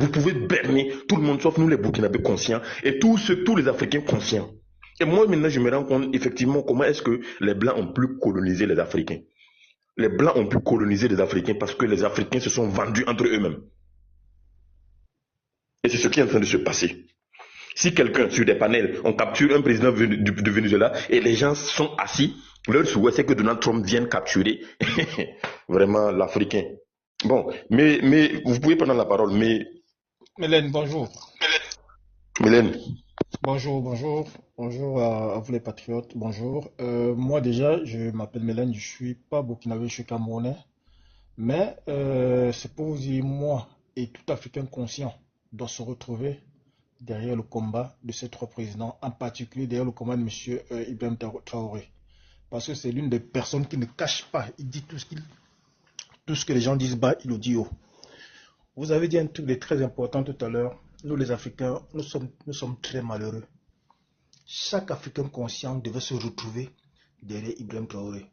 Vous pouvez berner tout le monde sauf nous les Burkinabés conscients et tous les Africains conscients. Et moi maintenant je me rends compte effectivement comment est-ce que les Blancs ont pu coloniser les Africains. Les Blancs ont pu coloniser les Africains parce que les Africains se sont vendus entre eux-mêmes. Et c'est ce qui est en train de se passer. Si quelqu'un sur des panels, on capture un président de Venezuela et les gens sont assis, leur souhait c'est que Donald Trump vienne capturer vraiment l'Africain. Bon, mais vous pouvez prendre la parole, mais... Mélène, bonjour. Mélène. Bonjour à vous les patriotes, bonjour. Moi déjà, je m'appelle Mélène, je suis pas burkinabé, je suis camerounais. Mais c'est pour vous dire, moi et tout Africain conscient doit se retrouver derrière le combat de ces trois présidents, en particulier derrière le combat de M. Ibrahim Traoré. Parce que c'est l'une des personnes qui ne cache pas, il dit tout ce que les gens disent bas, il le dit haut. Vous avez dit un truc de très important tout à l'heure. Nous les Africains, nous sommes très malheureux. Chaque Africain conscient devait se retrouver derrière Ibrahim Traoré.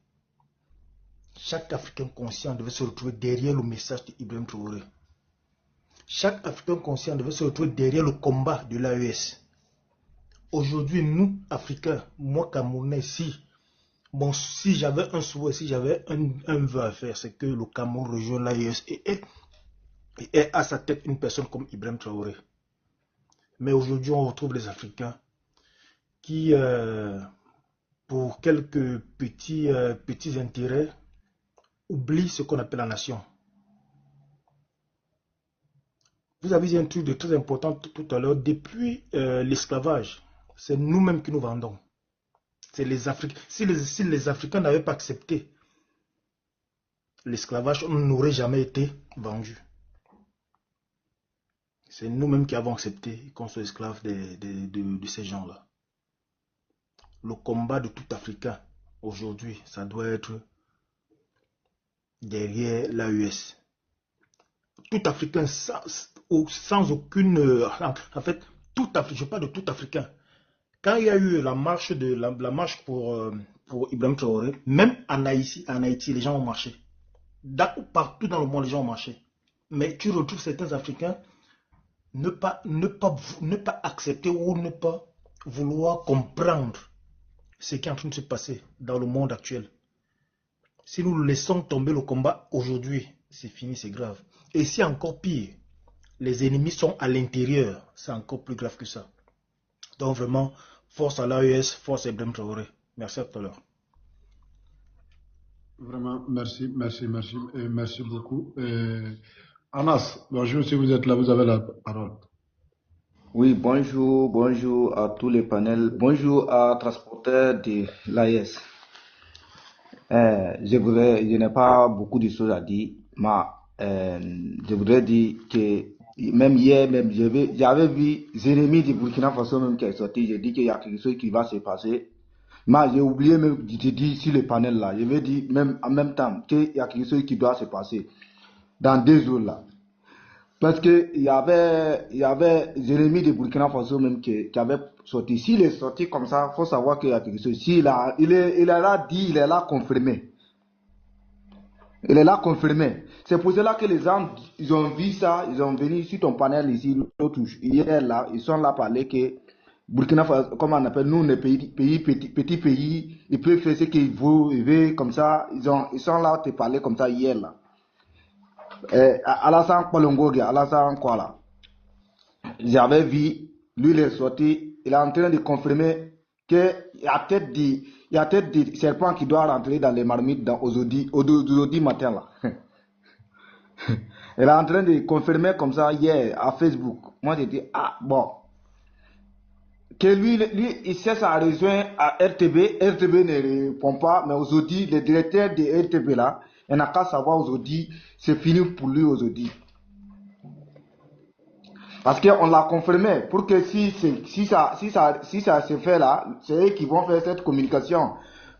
Chaque Africain conscient devait se retrouver derrière le message d'Ibrahim Traoré. Chaque Africain conscient devait se retrouver derrière le combat de l'AES. Aujourd'hui, nous, Africains, moi, Camerounais, si j'avais un souhait, si j'avais un vœu à faire, c'est que le Cameroun rejoigne l'AES et ait à sa tête une personne comme Ibrahim Traoré. Mais aujourd'hui, on retrouve les Africains qui, pour quelques petits intérêts, oublient ce qu'on appelle la nation. Vous avez dit un truc de très important tout à l'heure. Depuis l'esclavage, c'est nous-mêmes qui nous vendons. C'est les Africains. Si les Africains n'avaient pas accepté l'esclavage, on n'aurait jamais été vendus. C'est nous-mêmes qui avons accepté qu'on soit esclaves de ces gens-là. Le combat de tout Africain, aujourd'hui, ça doit être derrière l'AES. Tout Africain, sans aucune... En fait, je parle de tout Africain. Quand il y a eu la marche pour Ibrahim Traoré, même en Haïti, les gens ont marché. Partout dans le monde, les gens ont marché. Mais tu retrouves certains Africains ne pas accepter ou ne pas vouloir comprendre ce qui est en train de se passer dans le monde actuel. Si nous laissons tomber le combat aujourd'hui, c'est fini, c'est grave. Et si encore pire, les ennemis sont à l'intérieur, c'est encore plus grave que ça. Donc vraiment, force à l'AES, force à Ibrahim Traoré. Merci à tout à l'heure. Vraiment, merci beaucoup. Anas, bonjour, si vous êtes là, vous avez la parole. Oui, bonjour à tous les panels. Bonjour à transporteurs de l'AES. Je n'ai pas beaucoup de choses à dire, mais je voudrais dire que même hier, j'avais vu Jérémy du Burkina Faso même qui est sorti. J'ai dit qu'il y a quelque chose qui va se passer. Mais j'ai oublié même de te dire sur le panel là. Je vais dire même en même temps qu'il y a quelque chose qui doit se passer dans 2 jours là. Parce que il y avait Jérémy de Burkina Faso même qui avait sorti. S'il est sorti comme ça, faut savoir qu'il y a quelque chose. Il est là dit, il est là confirmé. Il est là confirmé. C'est pour cela que les gens, ils ont vu ça, ils ont venu sur ton panel ici, hier là, ils sont là parler que Burkina Faso, comme on appelle, nous, on est petit pays, ils peuvent faire ce qu'ils veulent, comme ça, ils sont là te parler comme ça hier là. Alassane Kolongogi, Alassane quoi là. J'avais vu, lui il est sorti, il est en train de confirmer qu'il y a peut-être des serpents qui doivent rentrer dans les marmites aujourd'hui matin là. Il est en train de confirmer comme ça hier à Facebook. Moi j'ai dit, ah bon. Que lui il cherche à rejoindre à RTB ne répond pas, mais aujourd'hui, le directeur de RTB là, il n'a qu'à savoir aujourd'hui, c'est fini pour lui aujourd'hui. Parce qu'on l'a confirmé, pour que si ça se fait là, c'est eux qui vont faire cette communication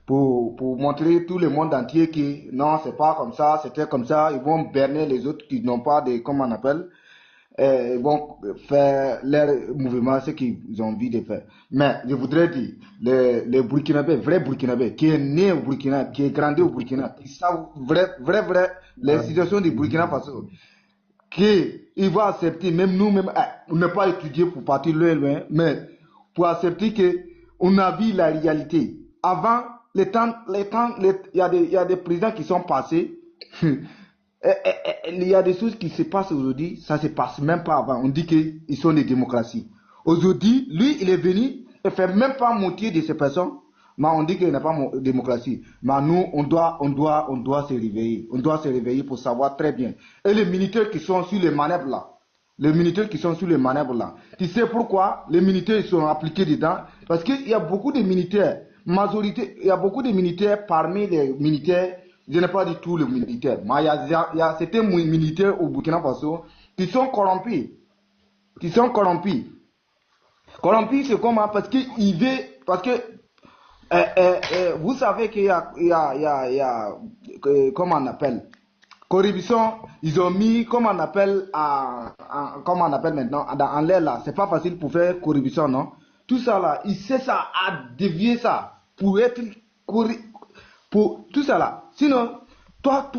pour montrer tout le monde entier que non, c'est pas comme ça, c'était comme ça, ils vont berner les autres qui n'ont pas de, comment on appelle, ils vont faire leur mouvement, ce qu'ils ont envie de faire. Mais je voudrais dire, les Burkinabés, vrais Burkinabés, qui est né au Burkina, qui est grandi au Burkina, qui savent vrai, les situations du Burkina Faso, qu'il va accepter, même nous, on n'a pas étudié pour partir loin, mais pour accepter qu'on a vu la réalité. Avant, il y a des présidents qui sont passés, il y a des choses qui se passent aujourd'hui, ça se passe même pas avant. On dit qu'ils sont des démocraties. Aujourd'hui, lui, il est venu, il ne fait même pas moitié de ces personnes, mais on dit qu'il n'y a pas de démocratie. Mais nous, on doit se réveiller. On doit se réveiller pour savoir très bien. Et les militaires qui sont sur les manœuvres là, tu sais pourquoi les militaires sont appliqués dedans? Parce qu'il y a beaucoup de militaires, il y a beaucoup de militaires parmi les militaires. Je n'ai pas dit tous les militaires, mais il y a certains militaires au Burkina Faso qui sont corrompus. Corrompus, c'est comment? Parce que vous savez qu'il y a comment on appelle? Corruption, ils ont mis, comment on appelle maintenant, en l'air là. C'est pas facile pour faire corruption, non? Tout ça là, il sait ça, à dévier ça, pour être pour tout ça là. Sinon, toi,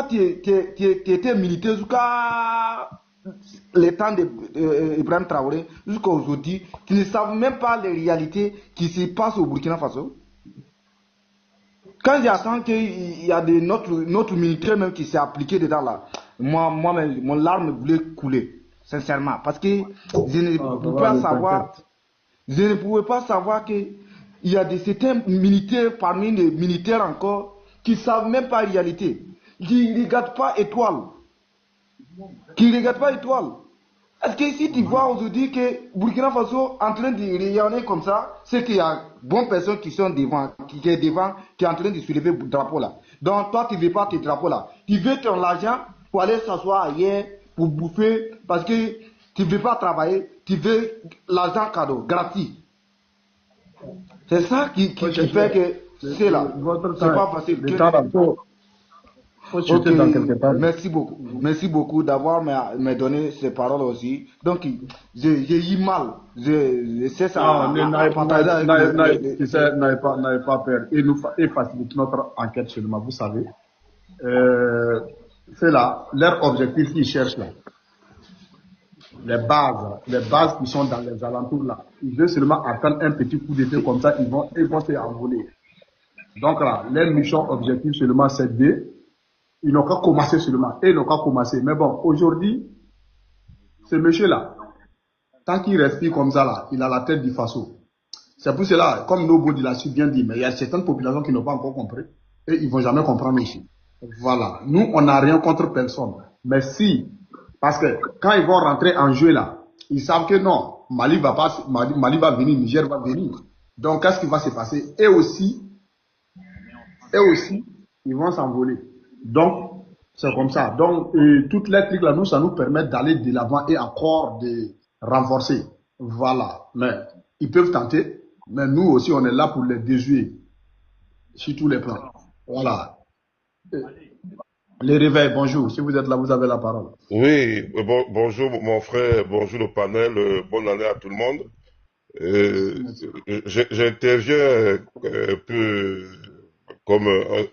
tu étais militaire jusqu'à le temps d'Ibrahim Traoré, jusqu'à aujourd'hui. Tu ne savais même pas les réalités qui se passent au Burkina Faso. Quand j'attends qu'il y a notre militaire même qui s'est appliqué dedans là, moi-même, mon larme voulait couler, sincèrement. Parce que je ne pouvais pas savoir que il y a certains militaires parmi les militaires encore qui ne savent même pas la réalité, qui ne regardent pas étoile. Est-ce que si tu vois aujourd'hui que Burkina Faso en train de rayonner comme ça, c'est qu'il y a bonnes personnes qui sont devant, qui est en train de soulever le drapeau là. Donc toi tu ne veux pas tes drapeaux là. Tu veux ton argent pour aller s'asseoir ailleurs, pour bouffer, parce que tu ne veux pas travailler, tu veux l'argent cadeau, gratuit. C'est ça qui fait que c'est là. C'est pas facile. Okay. Merci beaucoup d'avoir me donné ces paroles aussi. Donc, j'ai eu mal. Je sais ça. N'ayez pas peur. Et facilite notre enquête seulement, vous savez. C'est là, leur objectif qu'ils cherchent là. Les bases qui sont dans les alentours là. Ils veulent seulement attendre un petit coup d'épée comme ça, ils vont se envoler. Donc là, leur mission objectif seulement c'est de, ils n'ont qu'à commencer seulement. Et ils n'ont qu'à commencer. Mais bon, aujourd'hui, ce monsieur-là, tant qu'il respire comme ça là, il a la tête du Faso. C'est pour cela, comme Nobody l'a si bien dit, mais il y a certaines populations qui n'ont pas encore compris. Et ils vont jamais comprendre aussi. Voilà. Nous, on n'a rien contre personne. Mais si, parce que quand ils vont rentrer en jeu là, ils savent que non, Mali va venir, Niger va venir. Donc, qu'est-ce qui va se passer? Et aussi, ils vont s'envoler. Donc, c'est comme ça. Donc, toutes les trucs là, nous, ça nous permet d'aller de l'avant et encore de renforcer. Voilà. Mais, ils peuvent tenter. Mais nous aussi, on est là pour les déjouer. Sur tous les plans. Voilà. Les réveils, bonjour. Si vous êtes là, vous avez la parole. Oui, bonjour mon frère, bonjour le panel, bonne année à tout le monde. Merci, Euh, merci. J'interviens un peu comme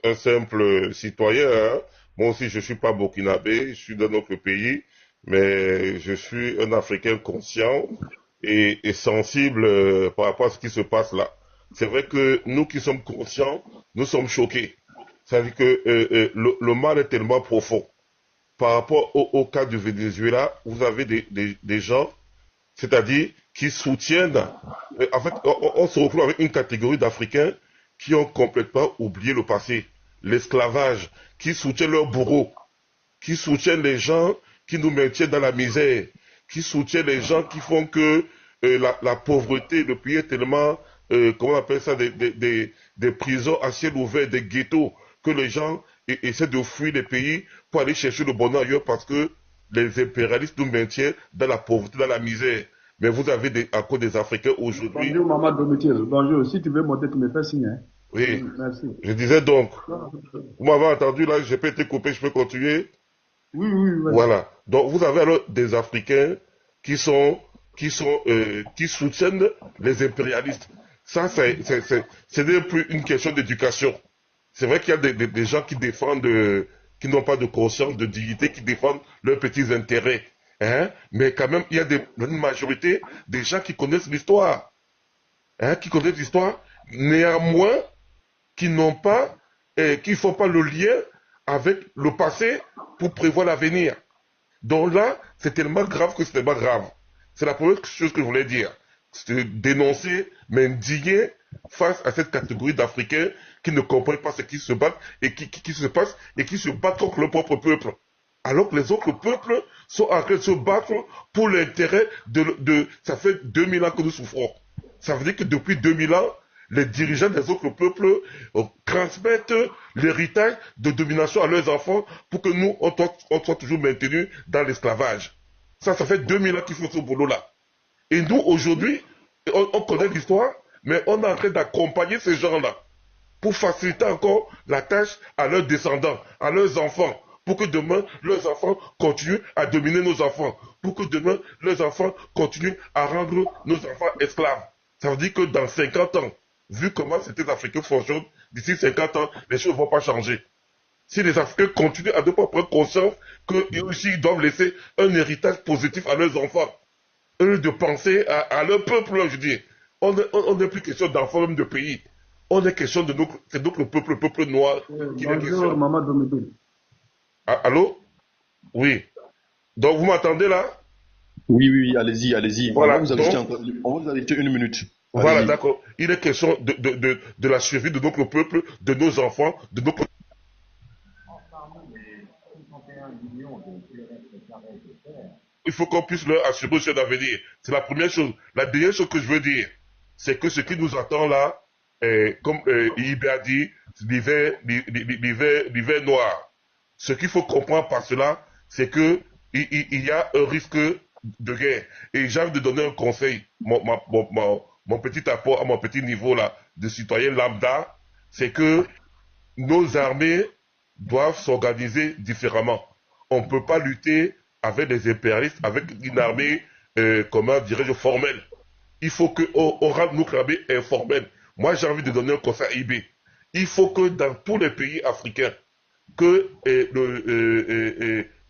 un simple citoyen, hein. Moi aussi, je suis pas burkinabé, je suis d'un autre pays, mais je suis un Africain conscient et sensible par rapport à ce qui se passe là. C'est vrai que nous qui sommes conscients, nous sommes choqués. Ça veut dire que le mal est tellement profond. Par rapport au cas du Venezuela, vous avez des gens, c'est-à-dire qui soutiennent, en fait, on se retrouve avec une catégorie d'Africains qui ont complètement oublié le passé, l'esclavage, qui soutiennent leurs bourreaux, qui soutiennent les gens qui nous maintiennent dans la misère, qui soutiennent les gens qui font que la pauvreté, le pays est tellement, comment on appelle ça, des prisons à ciel ouvert, des ghettos, que les gens essaient de fuir les pays pour aller chercher le bonheur ailleurs parce que les impérialistes nous maintiennent dans la pauvreté, dans la misère. Mais vous avez encore des Africains aujourd'hui. Bonjour, Maman Domitil. Bonjour. Si tu veux monter, tu me fais signe. Hein. Oui, Merci. je disais donc, vous m'avez entendu là, j'ai pas été coupé, je peux continuer. Oui, oui, vas-y. Voilà. Donc vous avez alors des Africains qui sont, qui soutiennent les impérialistes. Ça, c'est même plus une question d'éducation. C'est vrai qu'il y a des gens qui défendent, qui n'ont pas de conscience, de dignité, qui défendent leurs petits intérêts. Hein? Mais quand même, il y a une majorité des gens qui connaissent l'histoire. Hein? Qui connaissent l'histoire, néanmoins, qui n'ont pas, qui font pas le lien avec le passé pour prévoir l'avenir. Donc là, c'est tellement grave que c'est tellement grave. C'est la première chose que je voulais dire. C'est dénoncer, m'indigner face à cette catégorie d'Africains qui ne comprennent pas ce qui se passe et qui se passe et qui se battent contre leur propre peuple. Alors que les autres peuples sont en train de se battre pour l'intérêt ça fait 2000 ans que nous souffrons. Ça veut dire que depuis 2000 ans, les dirigeants des autres peuples transmettent l'héritage de domination à leurs enfants pour que nous, on soit toujours maintenus dans l'esclavage. Ça fait 2000 ans qu'ils font ce boulot-là. Et nous, aujourd'hui, on connaît l'histoire, mais on est en train d'accompagner ces gens-là pour faciliter encore la tâche à leurs descendants, à leurs enfants, pour que demain, leurs enfants continuent à dominer nos enfants, pour que demain, leurs enfants continuent à rendre nos enfants esclaves. Ça veut dire que dans 50 ans, vu comment ces Africains fonctionnent, d'ici 50 ans, les choses ne vont pas changer. Si les Africains continuent à ne pas prendre conscience qu'eux aussi, ils doivent laisser un héritage positif à leurs enfants, eux de penser à leur peuple, je dis. On n'est plus question d'enfants même de pays. On est question de notre peuple, le peuple noir. Qui est Bonjour, question. Maman Domitil. Ah, allô? Oui. Donc vous m'entendez là? Oui, oui, oui, allez-y, allez-y. Voilà. On va vous ajouter une minute. Voilà, Allez-y. d'accord. Il est question de la survie de notre peuple, de nos enfants, de notre... Il faut qu'on puisse leur assurer aussi un avenir. C'est la première chose. La deuxième chose que je veux dire, c'est que ce qui nous attend là, comme IB a dit, l'hiver noir. Ce qu'il faut comprendre par cela, c'est que il y a un risque de guerre. Et j'ai envie de donner un conseil, mon petit apport à mon petit niveau là, de citoyen lambda, c'est que nos armées doivent s'organiser différemment. On ne peut pas lutter avec des impérialistes, avec une armée, comment dirais-je, formelle. Il faut qu'on rende notre armée informelle. Moi, j'ai envie de donner un conseil à IB. Il faut que dans tous les pays africains, que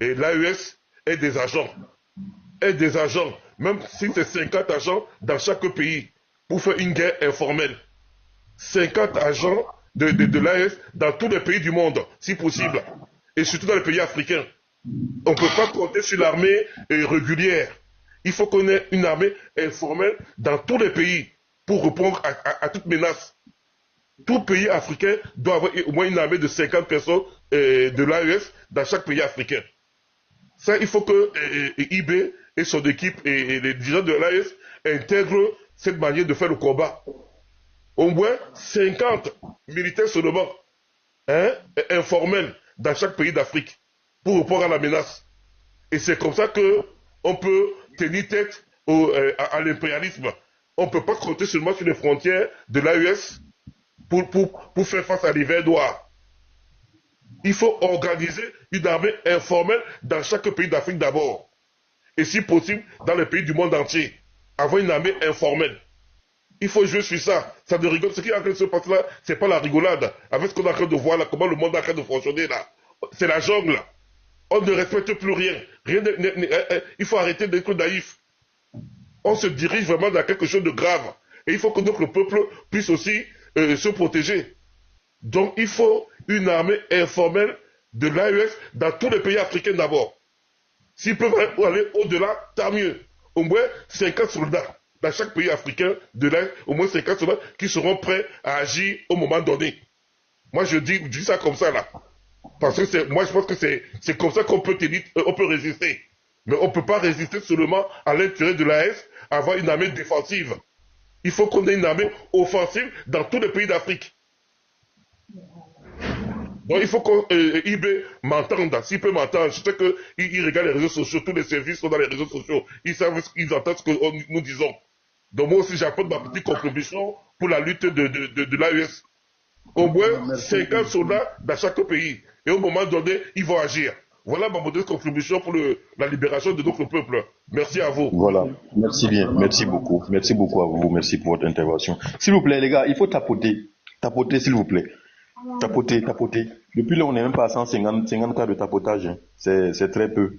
l'AES ait des agents. Ait des agents, même si c'est 50 agents dans chaque pays, pour faire une guerre informelle. 50 agents de l'AES dans tous les pays du monde, si possible. Et surtout dans les pays africains. On ne peut pas compter sur l'armée régulière. Il faut qu'on ait une armée informelle dans tous les pays pour répondre à toute menace. Tout pays africain doit avoir au moins une armée de 50 personnes de l'AES dans chaque pays africain. Ça, il faut que IB et son équipe et les dirigeants de l'AES intègrent cette manière de faire le combat. Au moins 50 militaires seulement, hein, informels dans chaque pays d'Afrique pour répondre à la menace. Et c'est comme ça qu'on peut tenir tête à l'impérialisme. On ne peut pas compter seulement sur les frontières de l'AES pour faire face à l'hiver noir. Il faut organiser une armée informelle dans chaque pays d'Afrique d'abord. Et si possible, dans les pays du monde entier. Avoir une armée informelle. Il faut jouer sur ça. Ça ne rigole. Ce qui est en train de se passer là, c'est pas la rigolade. Avec ce qu'on est en train de voir là, comment le monde est en train de fonctionner là. C'est la jungle. On ne respecte plus rien. Il faut arrêter d'être naïf. On se dirige vraiment dans quelque chose de grave. Et il faut que notre peuple puisse aussi se protéger. Donc il faut une armée informelle de l'AES dans tous les pays africains d'abord. S'ils peuvent aller au-delà, tant mieux. Au moins 50 soldats dans chaque pays africain de l'AES, au moins 50 soldats qui seront prêts à agir au moment donné. Moi je dis ça comme ça là. Parce que moi je pense que c'est comme ça qu'on peut résister. Mais on ne peut pas résister seulement à l'intérêt de l'AES, avoir une armée défensive. Il faut qu'on ait une armée offensive dans tous les pays d'Afrique. Donc il faut qu'IB m'entende. S'il peut m'entendre, je sais qu'il regarde les réseaux sociaux, tous les services sont dans les réseaux sociaux. Ils entendent ce que nous disons. Donc moi aussi j'apporte ma petite contribution pour la lutte de l'AES. Au moins 50 soldats dans chaque pays. Et au moment donné, ils vont agir. Voilà ma modeste contribution pour la libération de notre peuple. Merci à vous. Voilà, merci bien, merci beaucoup. Merci beaucoup à vous, merci pour votre intervention. S'il vous plaît les gars, il faut tapoter. Tapoter s'il vous plaît. Tapoter. Depuis là, on n'est même pas à 150 cas de tapotage. Hein. C'est très peu.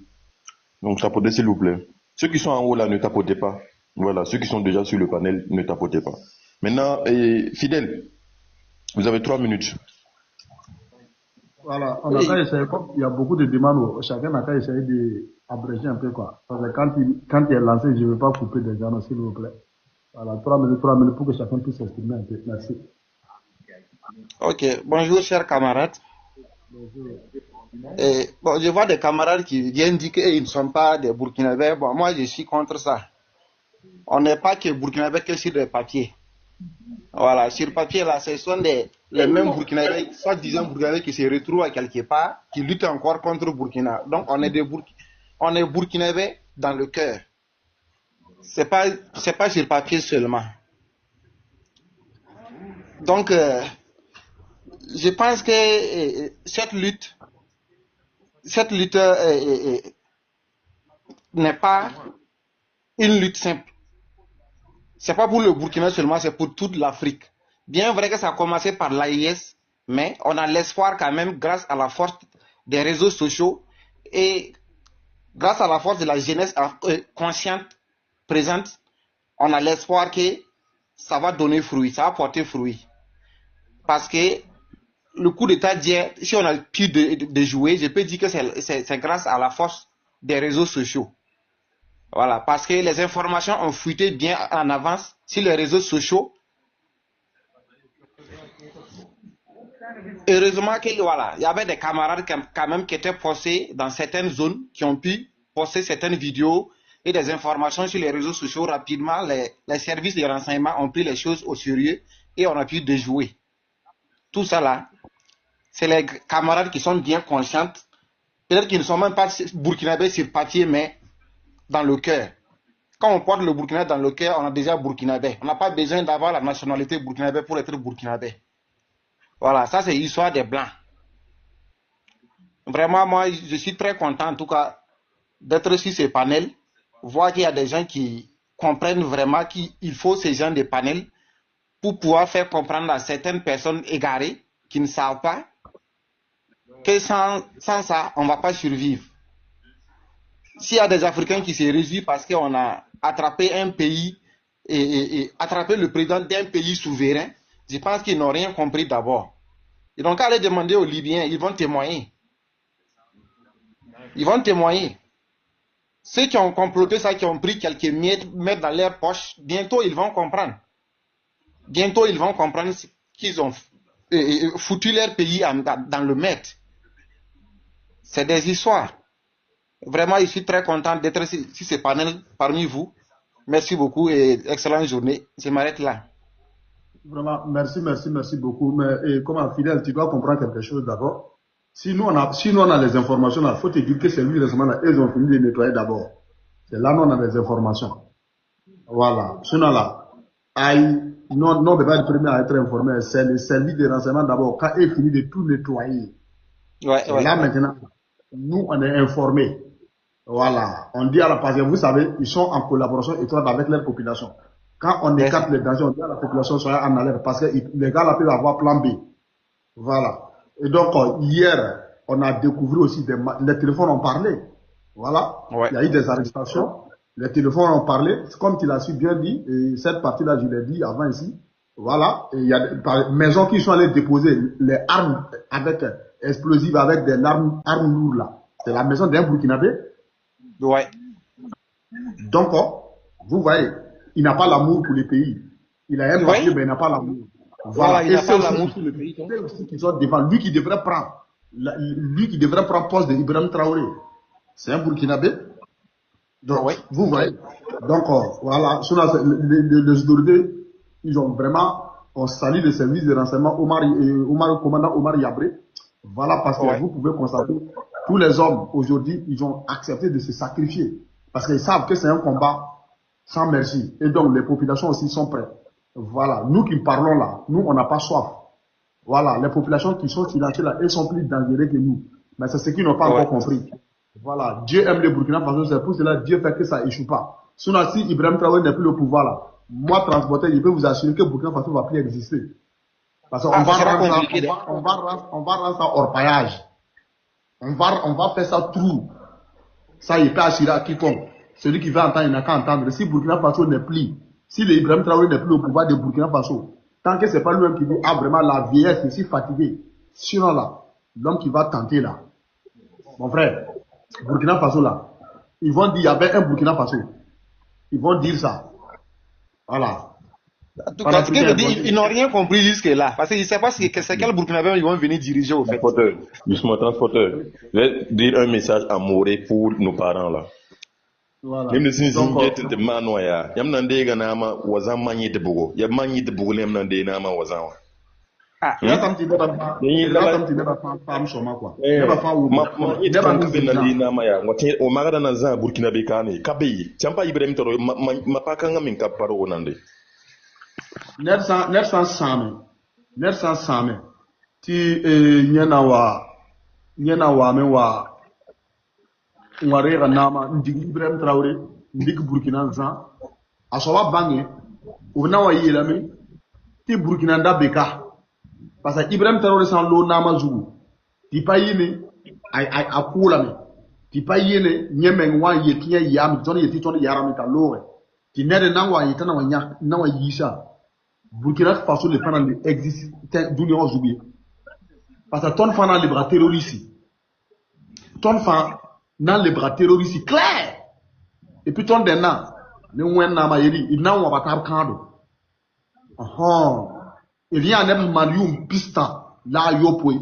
Donc tapotez s'il vous plaît. Ceux qui sont en haut là, ne tapotez pas. Voilà, ceux qui sont déjà sur le panel, ne tapotez pas. Maintenant, Fidèle, vous avez 3 minutes. Voilà, on a qu'à essayer, comme il y a beaucoup de demandes, chacun n'a qu'à essayer d'abréger un peu, quoi. Parce que quand il est lancé, je ne veux pas couper des gens, s'il vous plaît. Voilà, 3 minutes pour que chacun puisse s'exprimer un peu. Merci. Ok, bonjour chers camarades. Bon, je vois des camarades qui viennent dire qu'ils ne sont pas des Burkinabés. Bon, moi je suis contre ça. On n'est pas que Burkinabés que sur des papiers. Voilà, sur papier là, ce sont les mêmes Burkinabés, soit disant Burkinabés qui se retrouvent à quelque part, qui luttent encore contre Burkina. Donc on est Burkinabés dans le cœur. C'est pas sur papier seulement. Donc je pense que cette lutte n'est pas une lutte simple. C'est pas pour le Burkina seulement, c'est pour toute l'Afrique. Bien vrai que ça a commencé par l'AIS, mais on a l'espoir quand même, grâce à la force des réseaux sociaux et grâce à la force de la jeunesse consciente présente, on a l'espoir que ça va donner fruit, ça va porter fruit. Parce que le coup d'état d'hier, si on a pu jouer, je peux dire que c'est grâce à la force des réseaux sociaux. Voilà, parce que les informations ont fuité bien en avance sur les réseaux sociaux. Heureusement que voilà, il y avait des camarades quand même qui étaient postés dans certaines zones, qui ont pu poster certaines vidéos et des informations sur les réseaux sociaux rapidement. Les services de renseignement ont pris les choses au sérieux et on a pu déjouer. Tout ça là, c'est les camarades qui sont bien conscients. Peut-être qu'ils ne sont même pas burkinabés sur papier, mais dans le cœur. Quand on porte le Burkina dans le cœur, on a déjà burkinabé. On n'a pas besoin d'avoir la nationalité burkinabé pour être burkinabé. Voilà, ça c'est l'histoire des Blancs. Vraiment, moi, je suis très content en tout cas d'être sur ces panels, voir qu'il y a des gens qui comprennent vraiment qu'il faut ces gens de panels pour pouvoir faire comprendre à certaines personnes égarées qui ne savent pas que sans ça, on ne va pas survivre. S'il y a des Africains qui se réjouissent parce qu'on a attrapé un pays et attrapé le président d'un pays souverain, je pense qu'ils n'ont rien compris d'abord. Et donc, aller demander aux Libyens, ils vont témoigner. Ils vont témoigner. Ceux qui ont comploté ça, qui ont pris quelques miettes, mettre dans leur poche, bientôt ils vont comprendre. Bientôt ils vont comprendre qu'ils ont foutu leur pays dans le mètre. C'est des histoires. Vraiment, je suis très content d'être sur ce panel parmi vous. Merci beaucoup et excellente journée. Je m'arrête là. Vraiment, merci beaucoup. Mais comment, Fidèle, tu dois comprendre quelque chose d'abord. Si nous on a les informations, il faut te dire que c'est lui récemment là, ils ont fini de nettoyer d'abord. C'est là où on a les informations. Voilà. Sinon là, non, on ne peut pas être premier à être informé. C'est lui de renseignement d'abord. Quand il finit de tout nettoyer, Ouais, ouais. Là, maintenant, nous, on est informés. Voilà. On dit à la parce que vous savez, ils sont en collaboration étroite avec leur population. Quand on Yes. écarte les dangers, on dit à la population, soyez en alerte parce que les gars là peuvent avoir plan B. Voilà. Et donc, hier, on a découvert aussi les téléphones ont parlé. Voilà. Ouais. Il y a eu des arrestations. Les téléphones ont parlé. Comme tu l'as si bien dit, et cette partie-là, je l'ai dit avant ici. Voilà. Et il y a des maisons qui sont allées déposer les armes avec explosives, avec des armes lourdes là. C'est la maison d'un Burkinabé. Ouais. Donc, vous voyez, il n'a pas l'amour pour le pays. Il a un papier, Oui. mais il n'a pas l'amour. Voilà, il Et n'a c'est pas aussi l'amour pour le pays. c'est aussi qu'ils sont devant. Lui qui devrait prendre, poste de Ibrahim Traoré. C'est un Burkinabé. Donc, Oui. vous voyez. Donc, voilà, les autorités, ils ont vraiment, on salue le service de renseignement commandant Omar Yabré. Voilà, parce que Ouais. vous pouvez constater, tous les hommes aujourd'hui, ils ont accepté de se sacrifier. Parce qu'ils savent que c'est un combat sans merci. Et donc, les populations aussi sont prêtes. Voilà, nous qui parlons là, nous, on n'a pas soif. Voilà, les populations qui sont silencieuses là, elles sont plus dangereuses que nous. Mais c'est ce qu'ils n'ont pas Ouais. encore compris. Voilà, Dieu aime le Burkina Faso, c'est pour cela que Dieu fait que ça échoue pas. Sinon, si Ibrahim Traoré n'est plus au pouvoir là, moi, transporteur, je peux vous assurer que Burkina Faso va plus exister. Parce qu'on Ah, va ça sera rendre ça, compliqué. on va rendre ça hors paillage. On va faire ça trou. Ça, il peut assurer à quiconque. Celui qui veut entendre, il n'a qu'à entendre. Si Burkina Faso n'est plus, si le Ibrahim Traoré n'est plus au pouvoir de Burkina Faso, tant que c'est pas lui-même qui dit, ah, vraiment, la vieillesse est si fatiguée. Sinon là, l'homme qui va tenter là, mon frère, Burkina Faso là, ils vont dire, il y avait un Burkina Faso. Ils vont dire ça. Voilà. En tout cas, ce que je dis, ils n'ont rien compris jusque-là. Parce qu'ils ne savent pas c'est quel Burkinabé ils vont venir diriger au fait. Transporteur, justement, transporteur. Je vais dire un message amoureux pour nos parents là. Voilà. Même si Donc, nous sommes des manoya, yam nande ga nama wazan manye de bugo. Ya manye de bugo yam nande nama wazan. Ah. Là, comme tu n'es pas femme sur moi, quoi. Tu n'es pas femme ou Ma ite kan kabe nande nama ya. Ngote o magada na za Burkina be kane kabe. Champa Ibrahim Traoré ma pa kan ngamin kaparo nande. 900 same. Ti nyana wa me wa ngare ga nama ndigi Ibrahim Traoré ndigi Burkina zan asoba bange ubna wa yelame ti Burkina da beka parce que Ibrahim Traoré san lo nama zugu ti pa yini ay akula me ti pa yini nyemen wa yekinya yam ton yeti ton yarami ta lore ti nede na wa yitana wa nya na wa yisha Burkina Faso le pendant existe d'où on oublie parce que ton fan dans les bras terroristes ton fan dans les bras terroristes clair et puis ton dena ne wen na ma yeri il na wa batar kando il vient en même manium pista là yopoi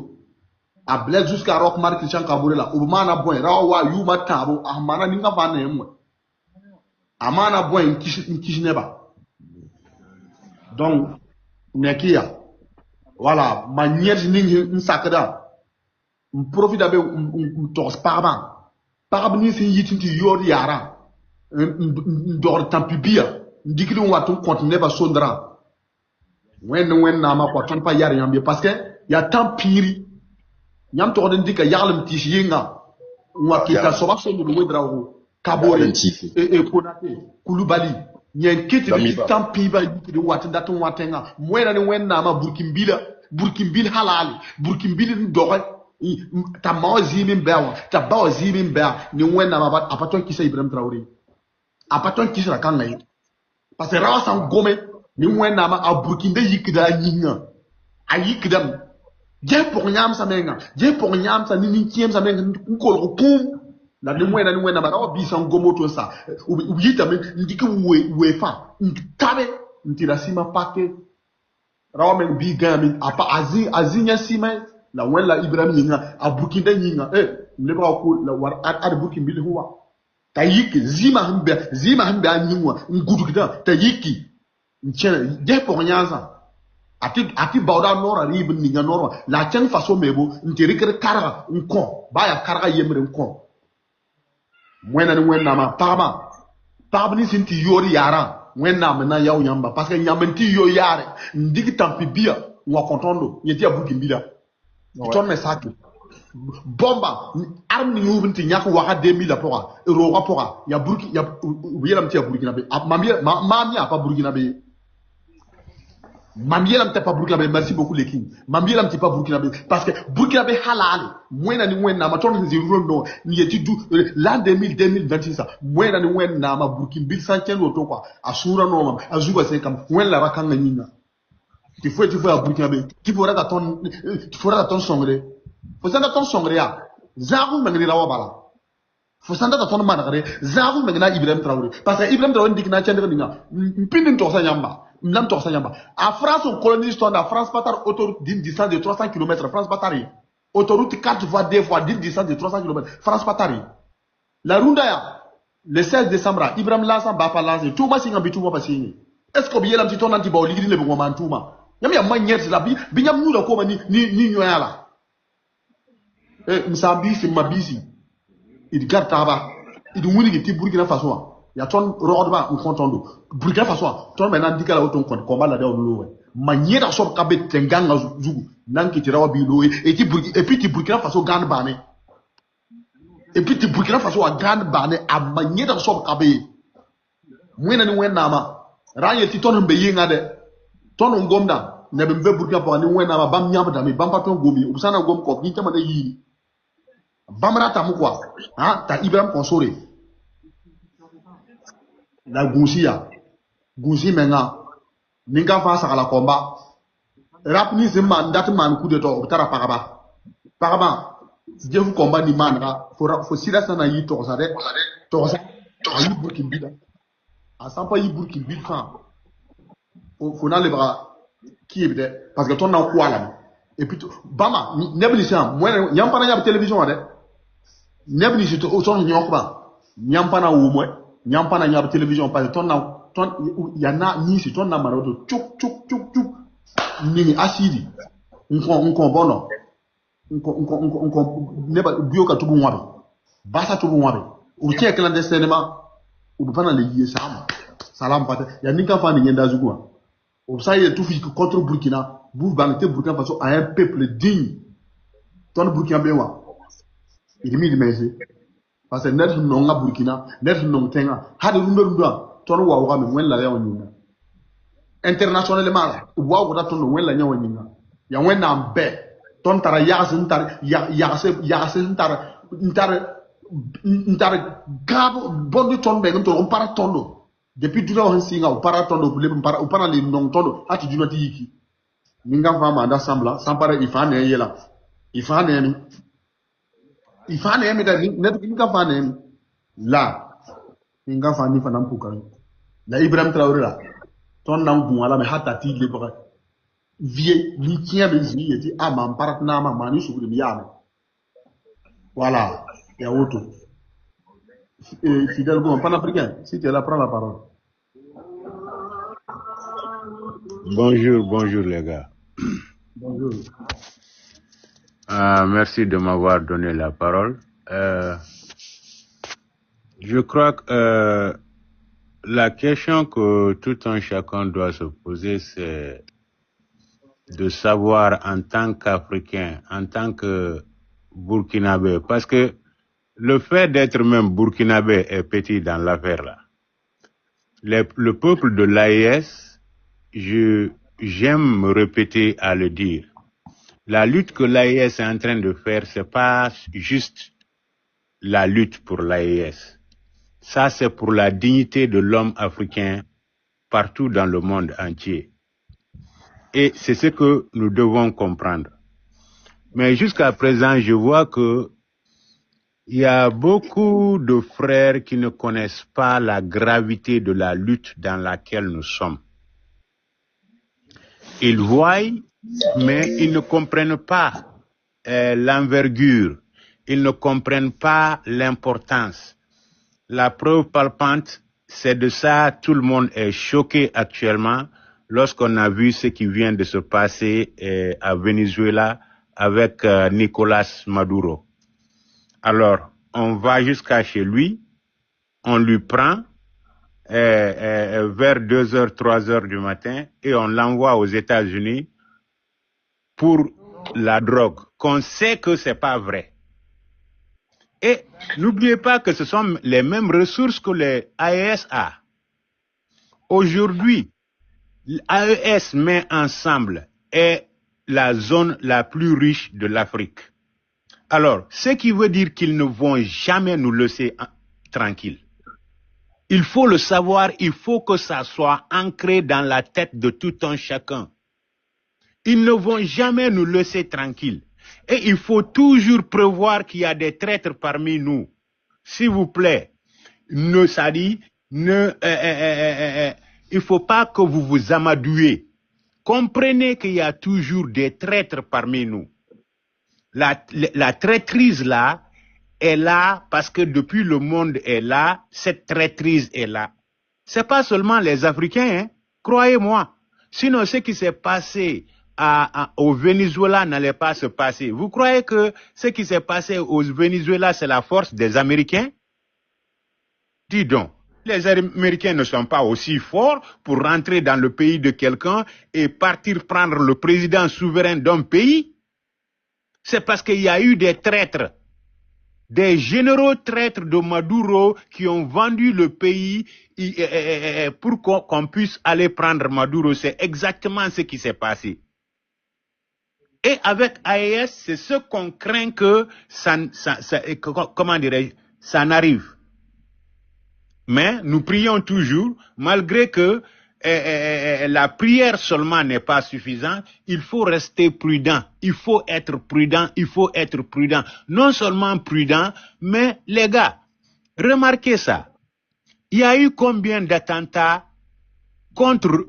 a bled jusqu'à Rockmar Christian Kabore là ou mana boy rawa yu matabo amana ninga va na mo amana boy nkishineba. Donc, Nekia, voilà, manière de sacra, on profite avec un tos par ni si yitinti yori yara, un dor tampibia, ndikili watou continue ba sondra. Wen nama kwa ton pa yari yambie, parce que y a tant piri, nyam to den dika yarlem tishinga, wakita soba sondo le wedrao, Kabore, et Konate, Koulibaly. Nyen kiti de tant piba de watinda ton watenga mwena ni wenna ma burkimbila halali burkimbila ndore ta mawazimin bawa ta bawazimin ba ni wenna ma ba apaton kisa Ibrahim Traoré apaton kisa kangai parce que rawa san gome ni wenna ma a burkinde yikida nyinga ayikidam je pour nyam sa menga ni kiem sa menga ko kum la ni mwena ba rawa bi san gomo to sa ubiyita me ndiki wefa ntabe ntira sima pake rawa men bi gami apa azinya sima la wela Ibrahim nyinga abukinde nyinga ne ba ko la war ad bukin bil huwa tayiki zima hambe anyinwa ngudu kida tayiki nchene je pour nyanza ati bawda nora ribin ninga nora la chen faso mebo ntiri kere karaga nko baya karaga yemre nko mwena ni wenna ma paba ni sinti yori yara wenna ma na yaw yamba parce que nyamenti yo yare ndigi tampi bia wa kontondo yeti abuki mbila ton me saki bomba arme ni ubinti nyaka waka 2000 pora euro pora ya burki ya yelam tia burkina be mamia pas burkina be mamielam pas burkina be merci beaucoup les kings mamielam pas burkina be parce que burkina be halal moyena ni moyena ma ton zero no ni yeti du l'an 2026 ça moyena ni moyena ma burkina bil sanchen woto quoi asura no ma azuba c'est comme moyena la rakanga nyina il faut à burkina be qui pourra ton songre faut ça ton songre ya zagu mangri la wabala faut ça ton managre zagu mangna Ibrahim Traoré parce que Ibrahim Traoré dikna chandre ninga mpindin to sa nyamba Mlam Torsa Yamba. En France, on colonise ton en France, Patar, autoroute d'une distance de 300 km. France Patari. Autoroute 4 fois 2 fois d'une distance de 300 km. France Patari. La Rundaya, le 16 décembre, Ibrahim Lassan, Bapa Lassan, Touma Singa Bitouma Passini. Est-ce qu'on vient un petit ton antiba, l'igri le bon Touma? Yami a manière de la vie, Binyam nous la coma ni Noyala. Eh, Msambi, c'est ma bisi. Il garde tabac. Il dit, oui, il Burkina Faso. Il y a ton rodement ou contondo. Burkina Faso, ton maintenant dit qu'elle a autant combat la déo. Manière à sortir kabet tenganga zugu. Nanki tirawa bilo et puis tu Burkina Faso gagne bané. Et puis tu Burkina Faso a gagne bané à manière à sortir kabet. Mwena ni wena nama. Ranye ti ton mbe yenga de. Ton ngomda. Nebe mbe Burkina Faso ni wena nama bam nyamba dami bam paton gomi. Ubsana gom kop ni chama de yini. Bamrata mukwa. Hein, ta Ibrahim Konsore. La Goussia, Goussi menga, Ninga face à la combat. Rap ni man, dat man coup de tort, Tara Paraba. Paraba, Dieu vous combat ni manra, faut si la sana yi torsade, yi burkina, à 100 pas yi burkina, faut n'a les bras, qui est parce que ton n'a quoi là. Et puis, Bama, Neblishan, moi, Yampana y'a télévision, Neblis, au son nyokba, Yampana ou moi. Nyampana nyab télévision parce que ton yana ni si ton na marodo chuk ni asidi on bono on neba bioka tubu wabe basa tubu wabe u tie clandestinement u bana le yie salam pate ya ninka fa ni nyenda zugwa u saye tout fi contre Burkina bu bangte Burkina Faso a un peuple digne ton Burkina bewa il mi dimese parce que net non nga Burkina net non tenga hade rundo ton wa wa me wala ya wonyuna internationalement wa wa ton wala nya wonyuna ya wena mbe ton tara yagas ntar gabo bondi ton be ngam to para tondo depuis duna on singa o para tondo le para o para le non tondo ati duna ti yiki ninga fama da sambla sampare ifane yela ifane ni ifane me da net ninga fane la ninga fani fanam pukan la Ibrahim Traoré la ton nan bu wala me hatta ti le baka vie ni tient les yeux dit ah man paratna ma mani sur le yame voilà et auto fidèle bon panafricain si tu es là prends la parole. Bonjour les gars. Bonjour. Merci de m'avoir donné la parole. Je crois que la question que tout un chacun doit se poser, c'est de savoir en tant qu'Africain, en tant que Burkinabé, parce que le fait d'être même Burkinabé est petit dans l'affaire là. Le peuple de l'AES, j'aime me répéter à le dire, la lutte que l'AES est en train de faire, c'est pas juste la lutte pour l'AES. Ça, c'est pour la dignité de l'homme africain partout dans le monde entier. Et c'est ce que nous devons comprendre. Mais jusqu'à présent, je vois que il y a beaucoup de frères qui ne connaissent pas la gravité de la lutte dans laquelle nous sommes. Ils voient, mais ils ne comprennent pas l'envergure. Ils ne comprennent pas l'importance. La preuve palpante, c'est de ça, tout le monde est choqué actuellement lorsqu'on a vu ce qui vient de se passer à Venezuela avec Nicolas Maduro. Alors, on va jusqu'à chez lui, on lui prend vers 2h, 3h du matin et on l'envoie aux États-Unis pour la drogue, qu'on sait que c'est pas vrai. Et n'oubliez pas que ce sont les mêmes ressources que les AES a. Aujourd'hui, l'AES met ensemble est la zone la plus riche de l'Afrique. Alors, ce qui veut dire qu'ils ne vont jamais nous laisser tranquilles. Il faut le savoir, il faut que ça soit ancré dans la tête de tout un chacun. Ils ne vont jamais nous laisser tranquilles. Et il faut toujours prévoir qu'il y a des traîtres parmi nous. S'il vous plaît, il ne faut pas que vous vous amadouez. Comprenez qu'il y a toujours des traîtres parmi nous. La traîtrise là est là parce que depuis le monde est là, cette traîtrise est là. C'est pas seulement les Africains, hein, croyez-moi. Sinon, ce qui s'est passé au Venezuela n'allait pas se passer. Vous croyez que ce qui s'est passé au Venezuela, c'est la force des Américains? Dis donc. Les Américains ne sont pas aussi forts pour rentrer dans le pays de quelqu'un et partir prendre le président souverain d'un pays. C'est parce qu'il y a eu des traîtres, des généraux traîtres de Maduro qui ont vendu le pays pour qu'on puisse aller prendre Maduro. C'est exactement ce qui s'est passé. Et avec AES, c'est ce qu'on craint que ça n'arrive. Mais nous prions toujours, malgré que la prière seulement n'est pas suffisante, il faut rester prudent, il faut être prudent, il faut être prudent. Non seulement prudent, mais les gars, remarquez ça. Il y a eu combien d'attentats contre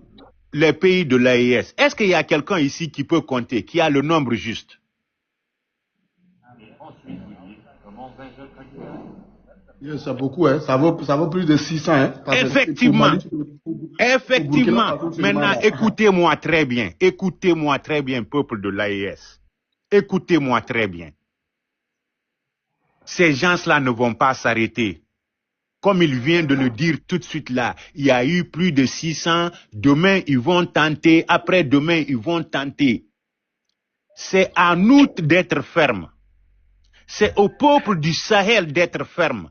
les pays de l'AES? Est-ce qu'il y a quelqu'un ici qui peut compter, qui a le nombre juste? C'est beaucoup, hein. Ça vaut plus de 600. Hein, effectivement. Effectivement. Maintenant, écoutez-moi très bien. Écoutez-moi très bien, peuple de l'AES. Écoutez-moi très bien. Ces gens-là ne vont pas s'arrêter. Comme il vient de le dire tout de suite là, il y a eu plus de 600. Demain, ils vont tenter. Après-demain, ils vont tenter. C'est à nous d'être fermes. C'est au peuple du Sahel d'être ferme.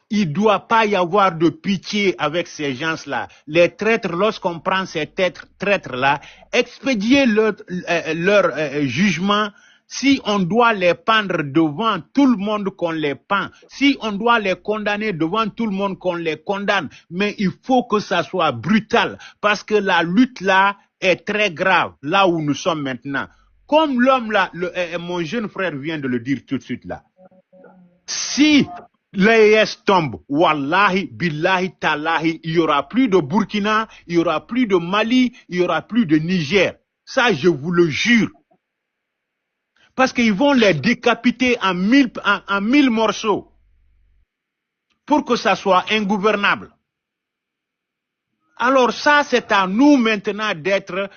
Il ne doit pas y avoir de pitié avec ces gens-là. Les traîtres, lorsqu'on prend ces traîtres-là, expédier leur jugement. Si on doit les pendre devant tout le monde, qu'on les pend. Si on doit les condamner devant tout le monde, qu'on les condamne. Mais il faut que ça soit brutal, parce que la lutte là est très grave, là où nous sommes maintenant. Comme l'homme là, mon jeune frère vient de le dire tout de suite là. Si l'AES tombe, wallahi, billahi, talahi, il n'y aura plus de Burkina, il n'y aura plus de Mali, il n'y aura plus de Niger. Ça, je vous le jure. Parce qu'ils vont les décapiter en mille morceaux pour que ça soit ingouvernable. Alors ça, c'est à nous maintenant d'être,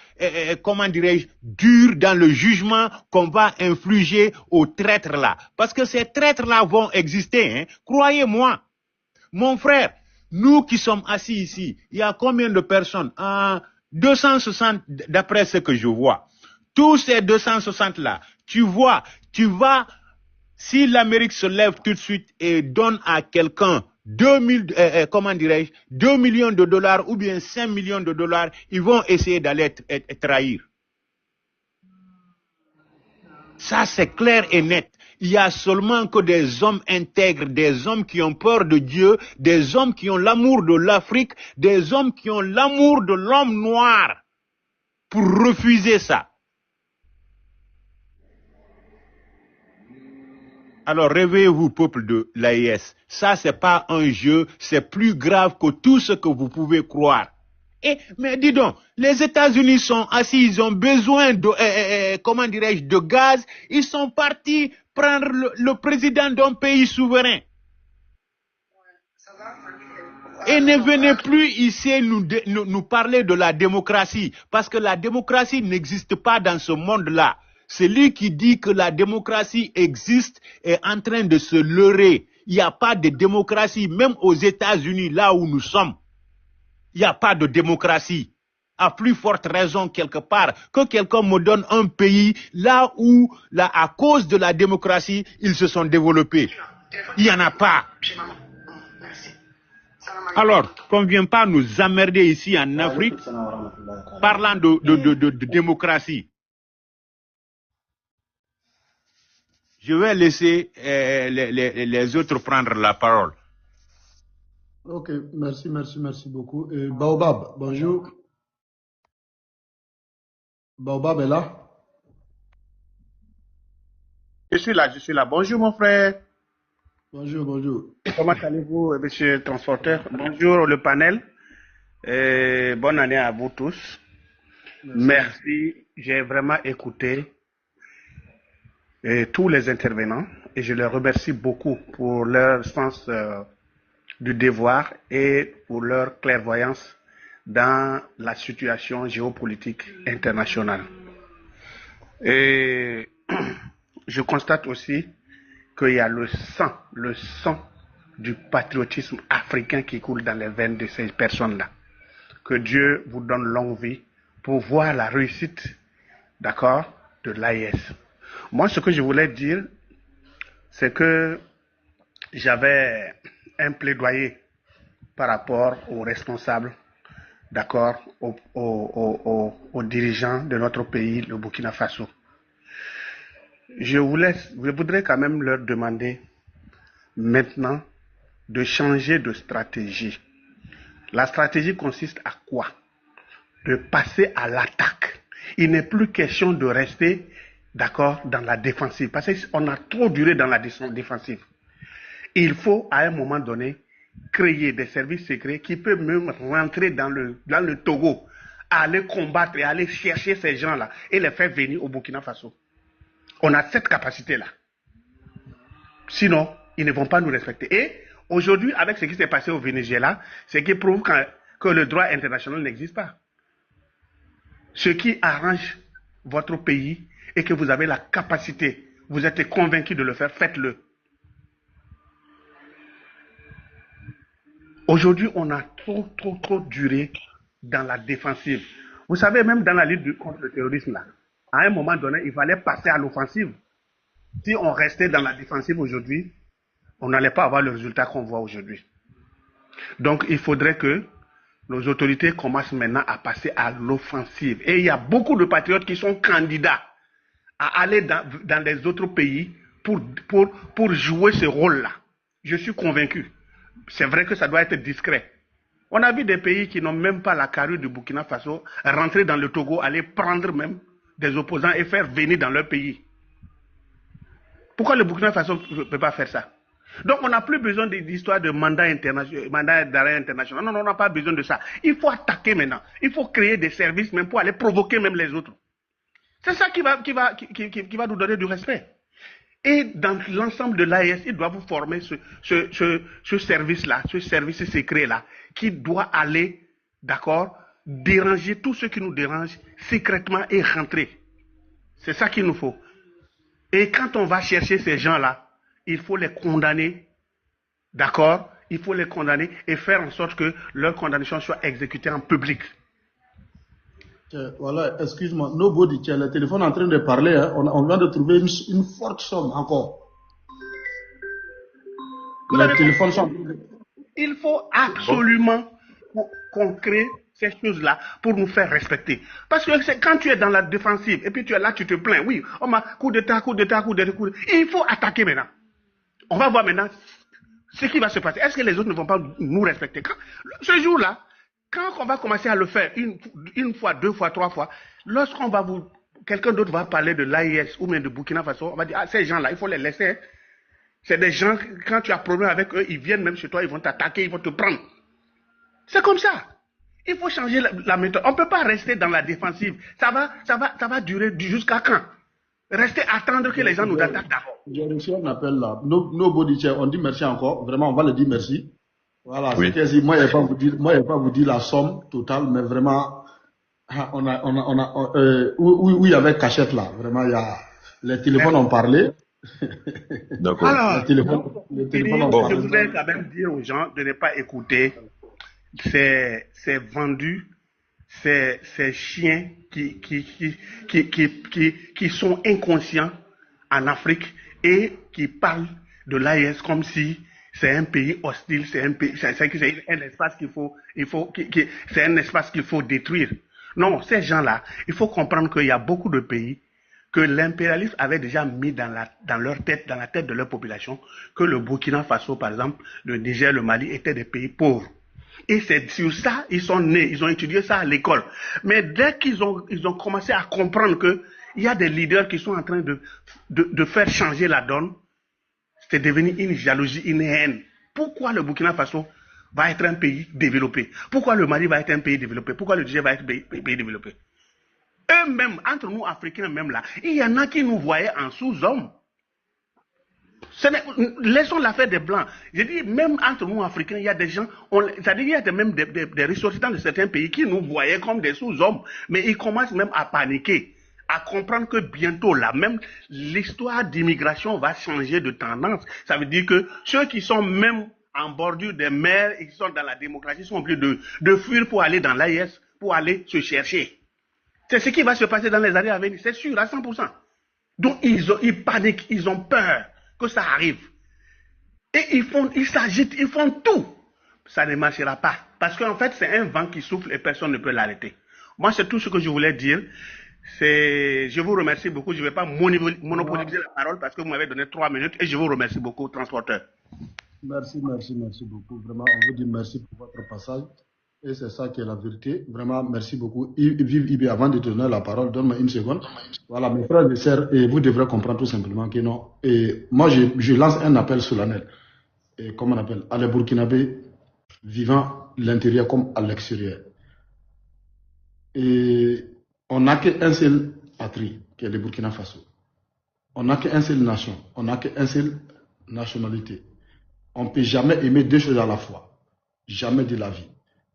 comment dirais-je, dur dans le jugement qu'on va infliger aux traîtres là. Parce que ces traîtres là vont exister, hein. Croyez-moi. Mon frère, nous qui sommes assis ici, il y a combien de personnes? 260 d'après ce que je vois. Tous ces 260 là, tu vois, si l'Amérique se lève tout de suite et donne à quelqu'un 2 millions de dollars ou bien 5 millions de dollars, ils vont essayer d'aller trahir. Ça, c'est clair et net. Il y a seulement que des hommes intègres, des hommes qui ont peur de Dieu, des hommes qui ont l'amour de l'Afrique, des hommes qui ont l'amour de l'homme noir pour refuser ça. Alors réveillez-vous, peuple de l'AES. Ça, c'est pas un jeu, c'est plus grave que tout ce que vous pouvez croire. Mais dis donc, les États-Unis sont assis, ils ont besoin de, comment dirais-je, de gaz. Ils sont partis prendre le président d'un pays souverain. Et ne venez plus ici nous parler de la démocratie, parce que la démocratie n'existe pas dans ce monde-là. Celui qui dit que la démocratie existe est en train de se leurrer. Il n'y a pas de démocratie, même aux États-Unis, là où nous sommes. Il n'y a pas de démocratie. à plus forte raison quelque part que quelqu'un me donne un pays là où, à cause de la démocratie, ils se sont développés. Il n'y en a pas. Alors, qu'on ne vienne pas nous emmerder ici en Afrique, parlant de démocratie. Je vais laisser les autres prendre la parole. Ok, merci beaucoup. Baobab, bonjour. Baobab est là? Je suis là. Bonjour mon frère. Bonjour. Comment allez-vous, monsieur le transporteur? Bonjour le panel. Bonne année à vous tous. Merci. J'ai vraiment écouté tous les intervenants et je les remercie beaucoup pour leur sens du devoir et pour leur clairvoyance dans la situation géopolitique internationale. Et je constate aussi qu'il y a le sang du patriotisme africain qui coule dans les veines de ces personnes-là. Que Dieu vous donne longue vie pour voir la réussite, d'accord, de l'AIS. Moi, ce que je voulais dire, c'est que j'avais un plaidoyer par rapport aux responsables, d'accord, aux dirigeants de notre pays, le Burkina Faso. Je voudrais quand même leur demander maintenant de changer de stratégie. La stratégie consiste à quoi? De passer à l'attaque. Il n'est plus question de rester, d'accord, dans la défensive. Parce qu'on a trop duré dans la défensive. Il faut, à un moment donné, créer des services secrets qui peuvent même rentrer dans le Togo, aller combattre et aller chercher ces gens-là et les faire venir au Burkina Faso. On a cette capacité-là. Sinon, ils ne vont pas nous respecter. Et aujourd'hui, avec ce qui s'est passé au Venezuela, ce qui prouve que le droit international n'existe pas. Ce qui arrange votre pays et que vous avez la capacité, vous êtes convaincu de le faire, faites-le. Aujourd'hui, on a trop duré dans la défensive. Vous savez, même dans la lutte contre le terrorisme, là, à un moment donné, il fallait passer à l'offensive. Si on restait dans la défensive aujourd'hui, on n'allait pas avoir le résultat qu'on voit aujourd'hui. Donc, il faudrait que nos autorités commencent maintenant à passer à l'offensive. Et il y a beaucoup de patriotes qui sont candidats à aller dans les autres pays pour jouer ce rôle-là. Je suis convaincu. C'est vrai que ça doit être discret. On a vu des pays qui n'ont même pas la carrure du Burkina Faso rentrer dans le Togo, aller prendre même des opposants et faire venir dans leur pays. Pourquoi le Burkina Faso ne peut pas faire ça? Donc on n'a plus besoin d'histoire de mandat d'arrêt international. Non, on n'a pas besoin de ça. Il faut attaquer maintenant. Il faut créer des services même pour aller provoquer même les autres. C'est ça qui va nous donner du respect. Et dans l'ensemble de l'AES, il doit vous former ce service-là, ce service secret-là, qui doit aller, d'accord, déranger tout ce qui nous dérange secrètement et rentrer. C'est ça qu'il nous faut. Et quand on va chercher ces gens-là, il faut les condamner, d'accord? Il faut les condamner et faire en sorte que leur condamnation soit exécutée en public. Voilà, excuse-moi, nobody, tu as le téléphone en train de parler, hein. On vient de trouver une forte somme encore. Le téléphone sont... Il faut absolument qu'on crée ces choses-là pour nous faire respecter. Parce que c'est quand tu es dans la défensive et puis tu es là, tu te plains, oui, on m'a coup d'état. Il faut attaquer maintenant. On va voir maintenant ce qui va se passer. Est-ce que les autres ne vont pas nous respecter? Ce jour-là, quand on va commencer à le faire une fois, deux fois, trois fois, lorsqu'on va quelqu'un d'autre va parler de l'AIS ou même de Burkina Faso, on va dire, ah, ces gens-là, il faut les laisser. C'est des gens, quand tu as problème avec eux, ils viennent même chez toi, ils vont t'attaquer, ils vont te prendre. C'est comme ça. Il faut changer la méthode. On ne peut pas rester dans la défensive. Ça va durer jusqu'à quand? Rester attendre que les gens nous attaquent d'abord. J'ai reçu un appel là. Nobody, on dit merci encore. Vraiment, on va le dire merci. Voilà, oui. Moi, je ne vais pas vous dire la somme totale, mais vraiment, où il y avait cachette là. Vraiment, les téléphones ont parlé. D'accord. Alors, je voudrais quand même dire aux gens de ne pas écouter ces vendus, ces chiens qui sont inconscients en Afrique et qui parlent de l'AES comme si c'est un pays hostile, c'est un espace c'est un espace qu'il faut détruire. Non, ces gens-là, il faut comprendre qu'il y a beaucoup de pays que l'impérialisme avait déjà mis dans leur tête, dans la tête de leur population, que le Burkina Faso, par exemple, le Niger, le Mali étaient des pays pauvres. Et c'est sur ça ils sont nés, ils ont étudié ça à l'école. Mais dès qu'ils ont commencé à comprendre qu'il y a des leaders qui sont en train de faire changer la donne, c'est devenu une jalousie, une haine. Pourquoi le Burkina Faso va être un pays développé? Pourquoi le Mali va être un pays développé? Pourquoi le Niger va être un pays développé? Eux-mêmes, entre nous Africains même là, il y en a qui nous voyaient en sous-hommes. Laissons l'affaire des Blancs. Je dis, même entre nous Africains, il y a des gens, c'est-à-dire il y a même des ressortissants de certains pays qui nous voyaient comme des sous-hommes, mais ils commencent même à paniquer, à comprendre que bientôt là, même l'histoire d'immigration va changer de tendance. Ça veut dire que ceux qui sont même en bordure des mers et qui sont dans la démocratie sont obligés de fuir pour aller dans l'AIS, pour aller se chercher. C'est ce qui va se passer dans les années à venir, c'est sûr, à 100%. Donc ils paniquent, ils ont peur que ça arrive. Et ils s'agitent, ils font tout. Ça ne marchera pas. Parce qu'en fait, c'est un vent qui souffle et personne ne peut l'arrêter. Moi, c'est tout ce que je voulais dire. Je vous remercie beaucoup. Je ne vais pas monopoliser la parole parce que vous m'avez donné 3 minutes et je vous remercie beaucoup, transporteur. Merci beaucoup. Vraiment, on vous dit merci pour votre passage. Et c'est ça qui est la vérité. Vraiment, merci beaucoup. Vive Ibi, avant de te donner la parole, donne-moi une seconde. Voilà, mes frères et sœurs, et vous devrez comprendre tout simplement que non. Et moi, je lance un appel solennel. Et comment on appelle? À les Burkinabés vivant l'intérieur comme à l'extérieur. Et on n'a qu'un seul patrie, qui est le Burkina Faso. On n'a qu'une seule nation. On n'a qu'une seule nationalité. On ne peut jamais aimer deux choses à la fois. Jamais de la vie.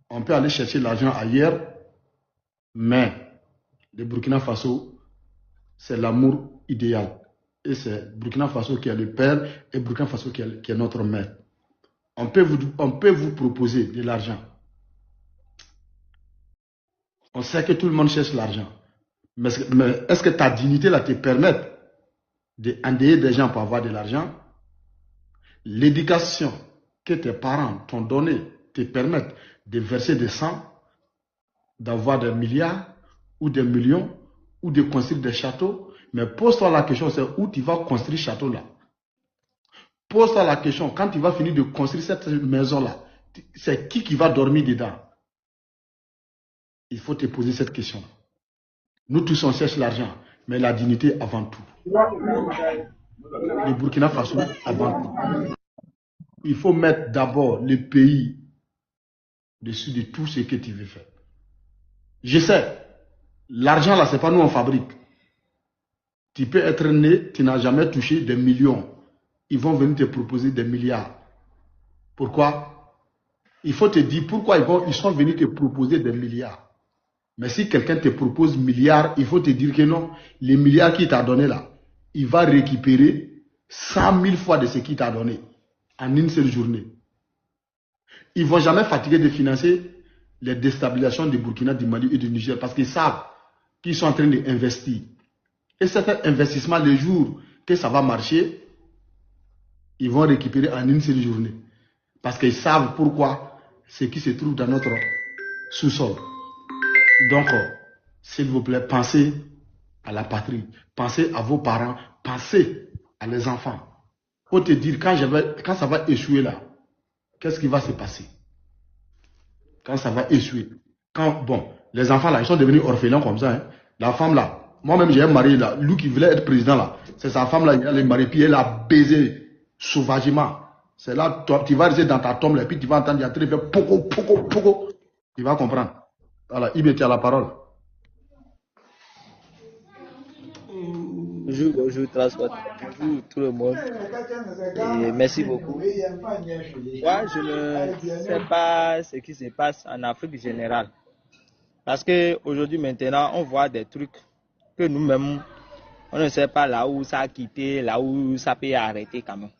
On peut aller chercher l'argent ailleurs, mais le Burkina Faso, c'est l'amour idéal. Et c'est Burkina Faso qui est le père et Burkina Faso qui est notre mère. On peut vous proposer de l'argent. On sait que tout le monde cherche l'argent. Mais est-ce que ta dignité là te permet d'endeiller des gens pour avoir de l'argent? L'éducation que tes parents t'ont donnée te permet de verser des sangs, d'avoir des milliards ou des millions ou de construire des châteaux. Mais pose-toi la question, c'est où tu vas construire ce château là? Pose-toi la question, quand tu vas finir de construire cette maison là, c'est qui va dormir dedans? Il faut te poser cette question. Nous tous on cherche l'argent, mais la dignité avant tout. Le Burkina Faso avant tout. Il faut mettre d'abord le pays dessus de tout ce que tu veux faire. Je sais, l'argent là, c'est pas nous on fabrique. Tu peux être né, tu n'as jamais touché des millions. Ils vont venir te proposer des milliards. Pourquoi? Il faut te dire pourquoi ils sont venus te proposer des milliards. Mais si quelqu'un te propose milliards, il faut te dire que non, les milliards qu'il t'a donné là, il va récupérer 100 000 fois de ce qu'il t'a donné en une seule journée. Ils ne vont jamais fatiguer de financer les déstabilisations du Burkina, du Mali et du Niger parce qu'ils savent qu'ils sont en train d'investir. Et cet investissement, le jour que ça va marcher, ils vont récupérer en une seule journée. Parce qu'ils savent pourquoi ce qui se trouve dans notre sous-sol. Donc, s'il vous plaît, pensez à la patrie, pensez à vos parents, pensez à les enfants. Faut te dire, quand ça va échouer là, qu'est-ce qui va se passer? Quand ça va échouer. Les enfants là, ils sont devenus orphelins comme ça. Hein. La femme là, moi-même j'ai un mari là, lui qui voulait être président là, c'est sa femme là, il a les mariés, puis elle a baisé sauvagement. C'est là, tu vas rester dans ta tombe là, et puis tu vas entendre, il y a très bien, poco. Tu vas comprendre. Voilà, il met à la parole. Bonjour, transport. Bonjour tout le monde. Et merci beaucoup. Moi, je ne sais pas ce qui se passe en Afrique générale. Parce qu'aujourd'hui, maintenant, on voit des trucs que nous-mêmes, on ne sait pas là où ça a quitté, là où ça peut arrêter quand même.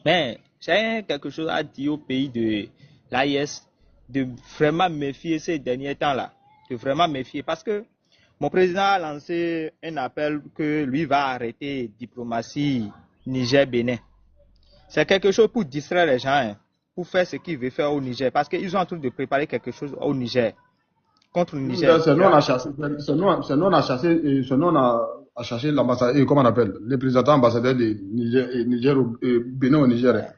Mais j'ai quelque chose à dire au pays de l'AIS, de vraiment méfier ces derniers temps-là. de vraiment méfier. Parce que mon président a lancé un appel que lui va arrêter diplomatie Niger-Bénin. C'est quelque chose pour distraire les gens, hein, pour faire ce qu'il veut faire au Niger. Parce qu'ils sont en train de préparer quelque chose au Niger, contre le Niger. C'est nous, on a chassé, a cherché l'ambassadeur, comment on appelle, le représentant ambassadeur du Niger, Bénin au Niger.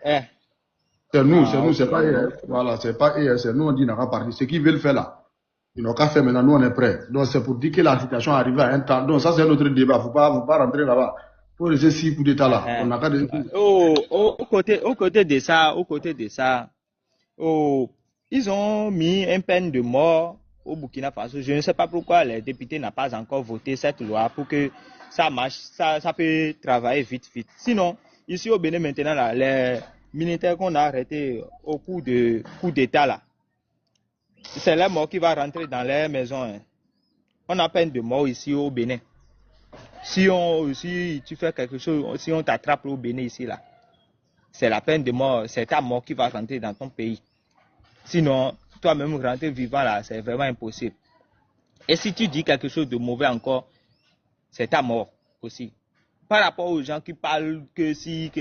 C'est nous, c'est pas eux. Voilà, c'est pas eux, c'est nous, on dit, n'a pas parti. Ce qu'ils veulent faire là, ils n'ont qu'à faire maintenant, nous, on est prêts. Donc, c'est pour dire que la situation arrive à un temps. Donc, ça, c'est un autre débat. Faut pas rentrer là-bas. Faut laisser 6 coups d'état là. On n'a qu'à au côté de ça, ils ont mis une peine de mort au Burkina Faso. Je ne sais pas pourquoi les députés n'ont pas encore voté cette loi pour que ça marche, ça peut travailler vite. Sinon, ici au Bénin maintenant, là, les militaires qu'on a arrêtés au coup d'état là, c'est la mort qui va rentrer dans les maisons. Hein. On a peine de mort ici au Bénin. Si tu fais quelque chose, si on t'attrape au Bénin ici là, c'est la peine de mort, c'est ta mort qui va rentrer dans ton pays. Sinon, toi-même rentrer vivant là, c'est vraiment impossible. Et si tu dis quelque chose de mauvais encore, c'est ta mort aussi. Par rapport aux gens qui parlent que si,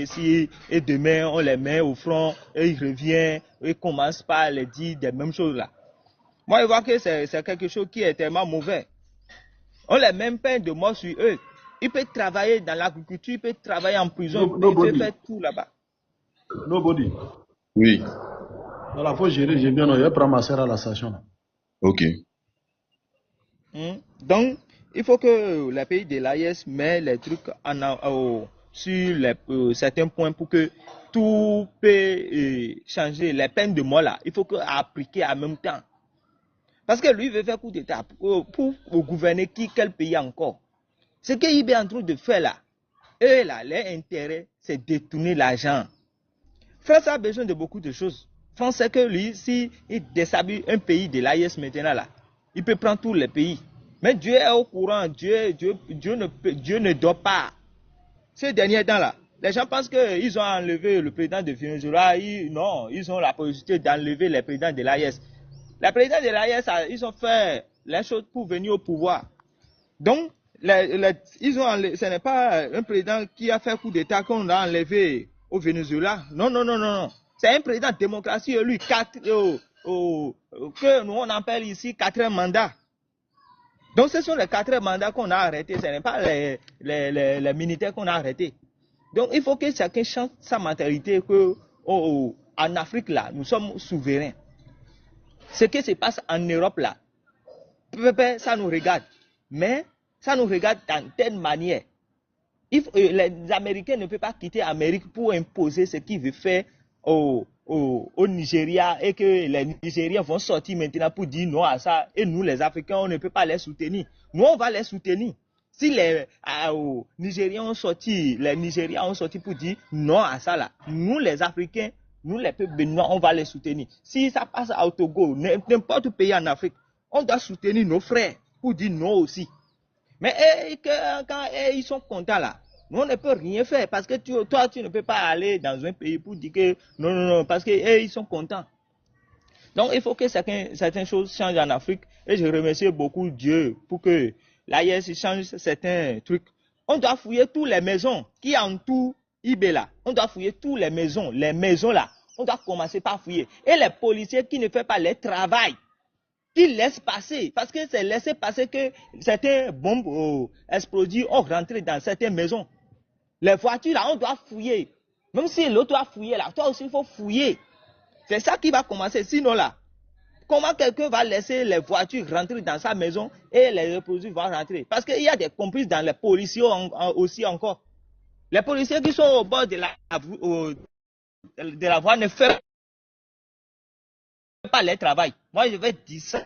et demain on les met au front, et ils reviennent, et commencent par les dire des mêmes choses là. Moi, je vois que c'est quelque chose qui est tellement mauvais. On les met peine de mort sur eux. Ils peuvent travailler dans l'agriculture, ils peuvent travailler en prison, ils peuvent faire tout là-bas. Nobody. Oui. Voilà, faut gérer, j'ai bien, je vais prendre ma sœur à la station là. Ok. Donc, il faut que les pays de l'AES mettent les trucs sur certains points pour que tout peut changer. Les peines de mort là, il faut appliquer en même temps. Parce que lui veut faire coup d'État pour gouverner quel pays encore. Ce qu'il est en train de faire là, eux là, leur intérêt, c'est détourner l'argent. France a besoin de beaucoup de choses. France sait que lui, s'il déshabille un pays de l'AES maintenant là, il peut prendre tous les pays. Mais Dieu est au courant, Dieu ne dort pas. Ces derniers temps là, les gens pensent qu'ils ont enlevé le président de Venezuela. Non, ils ont la possibilité d'enlever les présidents de l'AES. Les présidents de l'AES, ils ont fait les choses pour venir au pouvoir. Donc, ce n'est pas un président qui a fait coup d'État qu'on a enlevé au Venezuela. Non. C'est un président de démocratie élu, que nous on appelle ici 4 mandats. Donc, ce sont les 4 mandats qu'on a arrêtés. Ce n'est pas les militaires qu'on a arrêtés. Donc, il faut que chacun change sa mentalité en Afrique, là, nous sommes souverains. Ce qui se passe en Europe, là, ça nous regarde. Mais ça nous regarde d'une telle manière. Les Américains ne peuvent pas quitter l'Amérique pour imposer ce qu'ils veulent faire au Nigeria et que les Nigériens vont sortir maintenant pour dire non à ça. Et nous, les Africains, on ne peut pas les soutenir. Nous, on va les soutenir. Si les Nigériens ont sorti pour dire non à ça, là, nous, les Africains, nous, les peuples béninois, on va les soutenir. Si ça passe au Togo, n'importe où pays en Afrique, on doit soutenir nos frères pour dire non aussi. Mais quand ils sont contents là, nous on ne peut rien faire parce que toi tu ne peux pas aller dans un pays pour dire que non, parce que ils sont contents. Donc il faut que certaines choses changent en Afrique et je remercie beaucoup Dieu pour que l'AES change certains trucs. On doit fouiller toutes les maisons qui entourent IB là. On doit fouiller toutes les maisons là. On doit commencer par fouiller. Et les policiers qui ne font pas leur travail, qui laissent passer, parce que c'est laisser passer que certaines bombes explosives ont rentré dans certaines maisons. Les voitures là, on doit fouiller. Même si l'autre a fouillé là, toi aussi il faut fouiller. C'est ça qui va commencer. Sinon là, comment quelqu'un va laisser les voitures rentrer dans sa maison et les explosifs vont rentrer? Parce qu'il y a des complices dans les policiers aussi encore. Les policiers qui sont au bord de la voie ne font pas leur travail. Moi, je vais dire ça.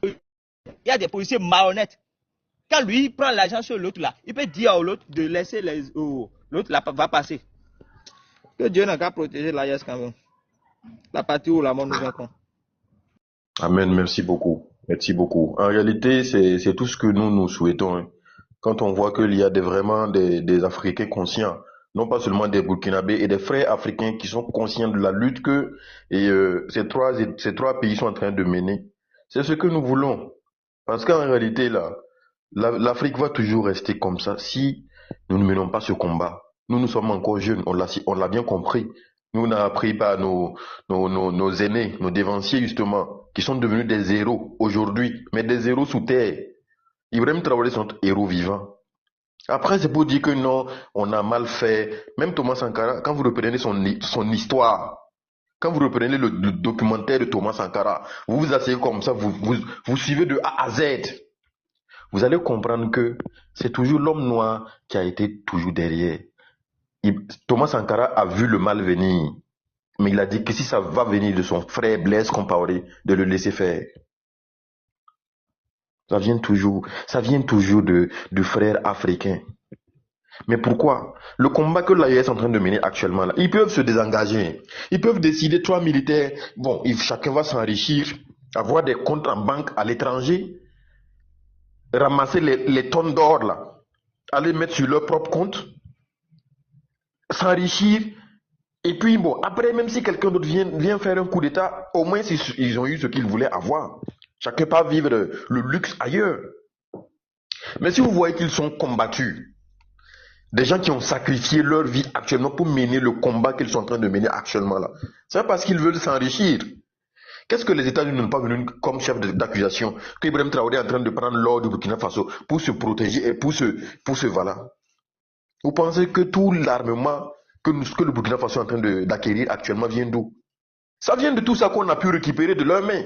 Il y a des policiers malhonnêtes. Quand lui prend l'argent sur l'autre là, il peut dire à l'autre de laisser l'autre là va passer. Que Dieu n'a qu'à protéger l'AES quand même. La partie où la mort nous attend. Amen, merci beaucoup. Merci beaucoup. En réalité, c'est tout ce que nous souhaitons. Hein. Quand on voit qu'il y a vraiment des Africains conscients non pas seulement des Burkinabés et des frères africains qui sont conscients de la lutte que ces trois pays sont en train de mener. C'est ce que nous voulons. Parce qu'en réalité, là, l'Afrique va toujours rester comme ça si nous ne menons pas ce combat. Nous sommes encore jeunes, on l'a bien compris. Nous, on a appris par nos aînés, nos dévanciers justement, qui sont devenus des héros aujourd'hui, mais des héros sous terre. Ibrahim Traoré sont héros vivants. Après, c'est pour dire que non, on a mal fait. Même Thomas Sankara, quand vous reprenez son histoire, quand vous reprenez le documentaire de Thomas Sankara, vous vous asseyez comme ça, vous suivez de A à Z. Vous allez comprendre que c'est toujours l'homme noir qui a été toujours derrière. Thomas Sankara a vu le mal venir, mais il a dit que si ça va venir de son frère Blaise Compaoré, de le laisser faire. Ça vient toujours de frères africains. Mais pourquoi? Le combat que l'AES est en train de mener actuellement, là, ils peuvent se désengager. Ils peuvent décider, 3 militaires, bon, chacun va s'enrichir, avoir des comptes en banque à l'étranger, ramasser les tonnes d'or, là, aller mettre sur leur propre compte, s'enrichir, et puis bon, après, même si quelqu'un d'autre vient faire un coup d'État, au moins ils ont eu ce qu'ils voulaient avoir. Chacun peut vivre le luxe ailleurs. Mais si vous voyez qu'ils sont combattus, des gens qui ont sacrifié leur vie actuellement pour mener le combat qu'ils sont en train de mener actuellement là, c'est parce qu'ils veulent s'enrichir. Qu'est-ce que les États-Unis n'ont pas venu comme chef d'accusation qu'Ibrahim Traoré est en train de prendre l'or du Burkina Faso pour se protéger et pour se voilà. Vous pensez que tout l'armement que le Burkina Faso est en train d'acquérir actuellement vient d'où? Ça vient de tout ça qu'on a pu récupérer de leurs mains.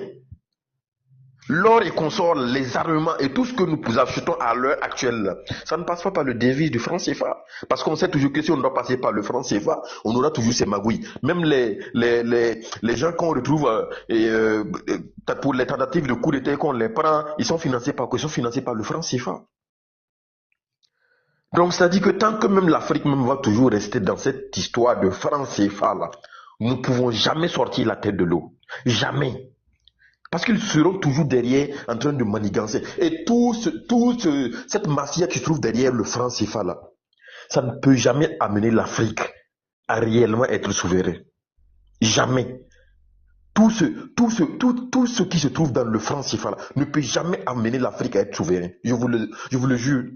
L'or et consorts, les armements et tout ce que nous achetons à l'heure actuelle, ça ne passe pas par le devise du franc CFA. Parce qu'on sait toujours que si on doit passer par le franc CFA, on aura toujours ces magouilles. Même les gens qu'on retrouve pour les tentatives de coup d'État qu'on les prend, ils sont financés par quoi? Ils sont financés par le franc CFA. Donc, c'est-à-dire que tant que même l'Afrique même va toujours rester dans cette histoire de franc CFA là, nous ne pouvons jamais sortir la tête de l'eau. Jamais. Parce qu'ils seront toujours derrière en train de manigancer. Et cette mafia qui se trouve derrière le franc CFA là, ça ne peut jamais amener l'Afrique à réellement être souverain. Jamais. Tout ce qui se trouve dans le franc CFA là ne peut jamais amener l'Afrique à être souverain. Je vous le jure.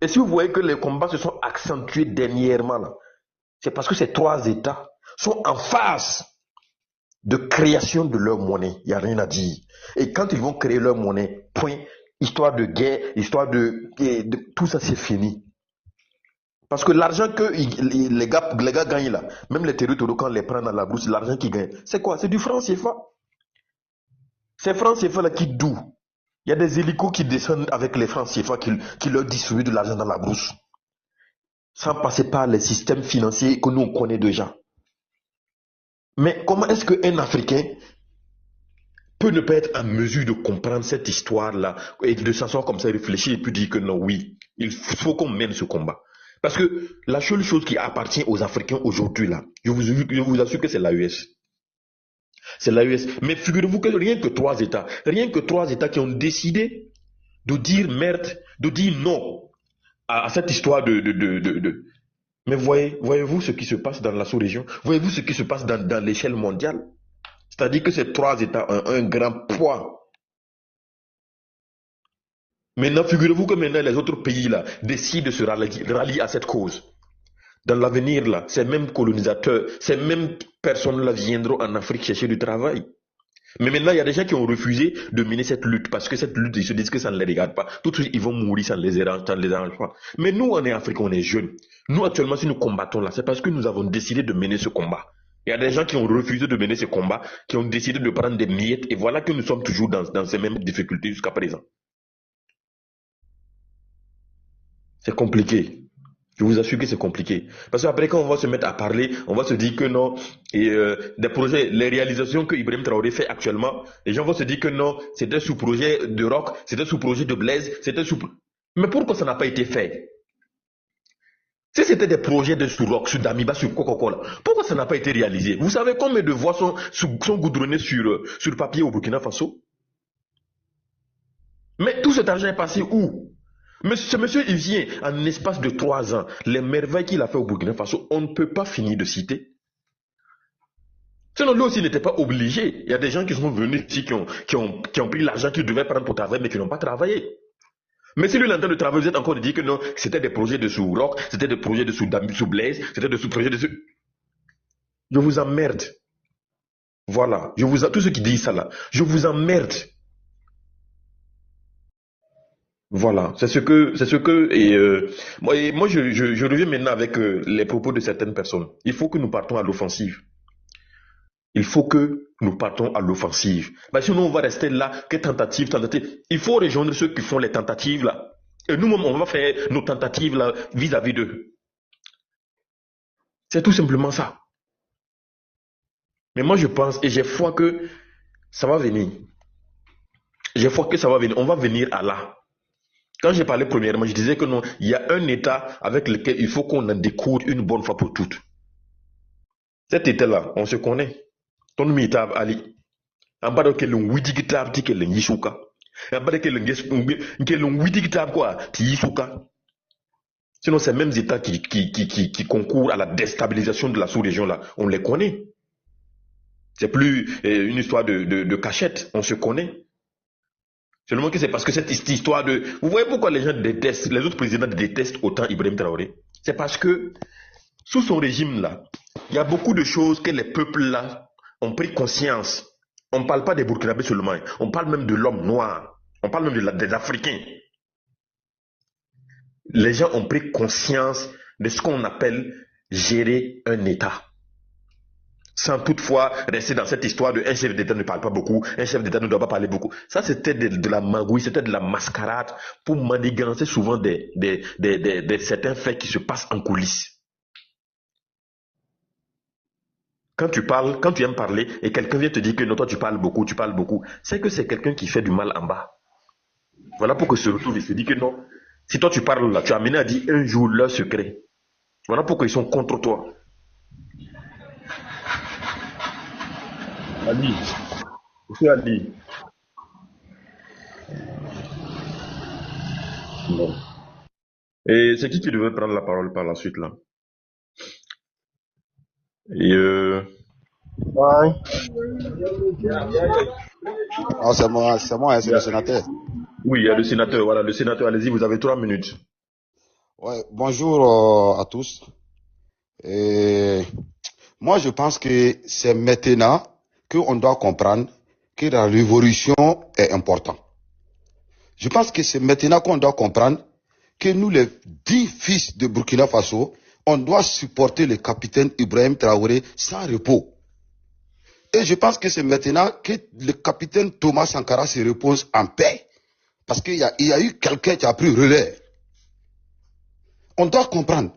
Et si vous voyez que les combats se sont accentués dernièrement là, c'est parce que ces 3 États sont en phase de création de leur monnaie. Il n'y a rien à dire. Et quand ils vont créer leur monnaie, point, histoire de guerre, histoire de tout ça, c'est fini. Parce que l'argent que les gars gagnent là, même les territoires quand on les prend dans la brousse, l'argent qu'ils gagnent, c'est quoi? C'est du franc CFA. Ces francs CFA là qui d'où? Il y a des hélicos qui descendent avec les francs CFA qui leur distribuent de l'argent dans la brousse. Sans passer par les systèmes financiers que nous on connaît déjà. Mais comment est-ce qu'un Africain peut ne pas être en mesure de comprendre cette histoire-là et de s'asseoir comme ça, réfléchir et puis dire que non, oui, il faut qu'on mène ce combat. Parce que la seule chose qui appartient aux Africains aujourd'hui, là, je vous assure que c'est l'AES. C'est l'AES. Mais figurez-vous que rien que 3 États qui ont décidé de dire merde, de dire non à cette histoire de. Mais voyez-vous ce qui se passe dans la sous-région? Voyez-vous ce qui se passe dans l'échelle mondiale? C'est-à-dire que ces 3 États ont un grand poids. Maintenant, figurez-vous que maintenant les autres pays là décident de se rallier à cette cause. Dans l'avenir là, ces mêmes colonisateurs, ces mêmes personnes là viendront en Afrique chercher du travail. Mais maintenant, il y a des gens qui ont refusé de mener cette lutte parce que cette lutte, ils se disent que ça ne les regarde pas. Tout de suite, ils vont mourir, ça ne les arrange pas. Mais nous, on est Africains, on est jeunes. Nous, actuellement, si nous combattons là, c'est parce que nous avons décidé de mener ce combat. Il y a des gens qui ont refusé de mener ce combat, qui ont décidé de prendre des miettes, et voilà que nous sommes toujours dans ces mêmes difficultés jusqu'à présent. C'est compliqué. Je vous assure que c'est compliqué. Parce qu'après, quand on va se mettre à parler, on va se dire que non, des projets, les réalisations que Ibrahim Traoré fait actuellement, les gens vont se dire que non, c'était sous projet de Rock, c'était sous projet de Blaise, Mais pourquoi ça n'a pas été fait? Si c'était des projets de sous Rock, sur Damiba, sur Coca-Cola, pourquoi ça n'a pas été réalisé? Vous savez combien de voix sont goudronnées sur papier au Burkina Faso? Mais tout cet argent est passé où? Mais ce monsieur, il vient en espace de 3 ans. Les merveilles qu'il a fait au Burkina Faso, on ne peut pas finir de citer. Sinon, lui aussi n'était pas obligé. Il y a des gens qui sont venus ici, qui ont pris l'argent qu'ils devaient prendre pour travailler, mais qui n'ont pas travaillé. Mais si lui, il est en train de travailler, vous êtes encore de dire que non, c'était des projets de sous Rock, c'était des projets de sous Blaise, c'était des projets de sous... Je vous emmerde. Voilà. Tous ceux qui disent ça là, je vous emmerde. Voilà. Moi, je reviens maintenant avec les propos de certaines personnes. Il faut que nous partons à l'offensive. Il faut que nous partons à l'offensive. Sinon, on va rester là, que tentative. Il faut rejoindre ceux qui font les tentatives là. Et nous-mêmes, on va faire nos tentatives là vis-à-vis d'eux. C'est tout simplement ça. Mais moi, je pense et j'ai foi que ça va venir. J'ai foi que ça va venir. On va venir à là. Quand j'ai parlé premièrement, je disais que non, il y a un État avec lequel il faut qu'on en découvre une bonne fois pour toutes. Cet État-là, on se connaît. Ton mita ali. Ambado ke lung widi gitab ti ke lung yisuka. Ambado ke lung widi gitab quoi ti yisuka. Sinon, ces mêmes États qui concourent à la déstabilisation de la sous-région là, on les connaît. C'est plus une histoire de cachette, on se connaît. Seulement que c'est parce que cette histoire de... Vous voyez pourquoi les gens détestent, les autres présidents détestent autant Ibrahim Traoré? C'est parce que sous son régime là, il y a beaucoup de choses que les peuples là ont pris conscience. On ne parle pas des Burkinabés seulement, on parle même de l'homme noir, on parle même des Africains. Les gens ont pris conscience de ce qu'on appelle gérer un État. Sans toutefois rester dans cette histoire de un chef d'État ne parle pas beaucoup, un chef d'État ne doit pas parler beaucoup. Ça, c'était de la magouille, c'était de la mascarade pour manigancer souvent certains faits qui se passent en coulisses. Quand tu parles, quand tu aimes parler et quelqu'un vient te dire que non, toi tu parles beaucoup, c'est que c'est quelqu'un qui fait du mal en bas. Voilà pourquoi se retrouve et se dit que non, si toi tu parles là, tu as amené à dire un jour leur secret. Voilà pourquoi ils sont contre toi. Ali, monsieur Ali. Non. Et c'est qui devait prendre la parole par la suite là? Et Ouais. Ah, c'est moi, c'est le sénateur. Oui, il y a le sénateur, voilà, le sénateur, allez-y, vous avez 3 minutes. Ouais, bonjour à tous. Et moi, je pense que c'est maintenant qu'on doit comprendre que la révolution est importante. Je pense que c'est maintenant qu'on doit comprendre que nous, les 10 fils de Burkina Faso, on doit supporter le capitaine Ibrahim Traoré sans repos. Et je pense que c'est maintenant que le capitaine Thomas Sankara se repose en paix. Parce qu'il y a eu quelqu'un qui a pris relais. On doit comprendre.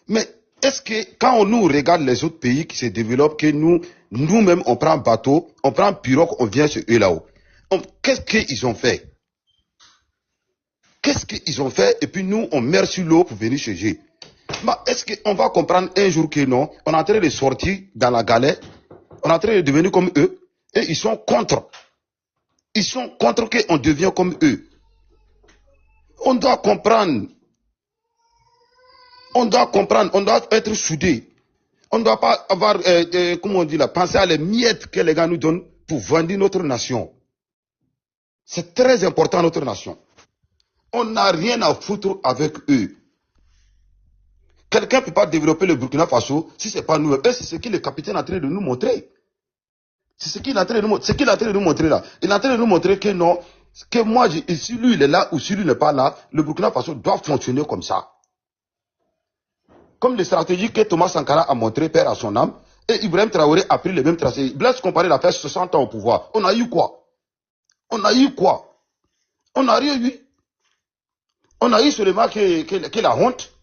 Mais est-ce que quand on nous regarde les autres pays qui se développent, que nous-mêmes on prend bateau, on prend pirogue, on vient sur eux là-haut. Qu'est-ce qu'ils ont fait? Qu'est-ce qu'ils ont fait? Et puis nous, on meurt sur l'eau pour venir chez eux. Mais est-ce qu'on va comprendre un jour que non, on est en train de sortir dans la galère, on est en train de devenir comme eux, et ils sont contre. Ils sont contre qu'on devient comme eux. On doit comprendre. On doit comprendre, on doit être soudés. On ne doit pas avoir, comment on dit là, penser à les miettes que les gars nous donnent pour vendre notre nation. C'est très important notre nation. On n'a rien à foutre avec eux. Quelqu'un ne peut pas développer le Burkina Faso si ce n'est pas nous. Et c'est ce que le capitaine est en train de nous montrer. C'est ce qu'il est en train de nous montrer. Ce qu'il est en train de nous montrer là. Il est en train de nous montrer que non, que moi, si lui il est là ou si lui n'est pas là, le Burkina Faso doit fonctionner comme ça. Comme les stratégies que Thomas Sankara a montré, père à son âme, et Ibrahim Traoré a pris les mêmes tracés. Blaise Compaoré a fait 60 ans au pouvoir. On a eu quoi? On a eu quoi? On n'a rien eu. On a eu seulement que la honte.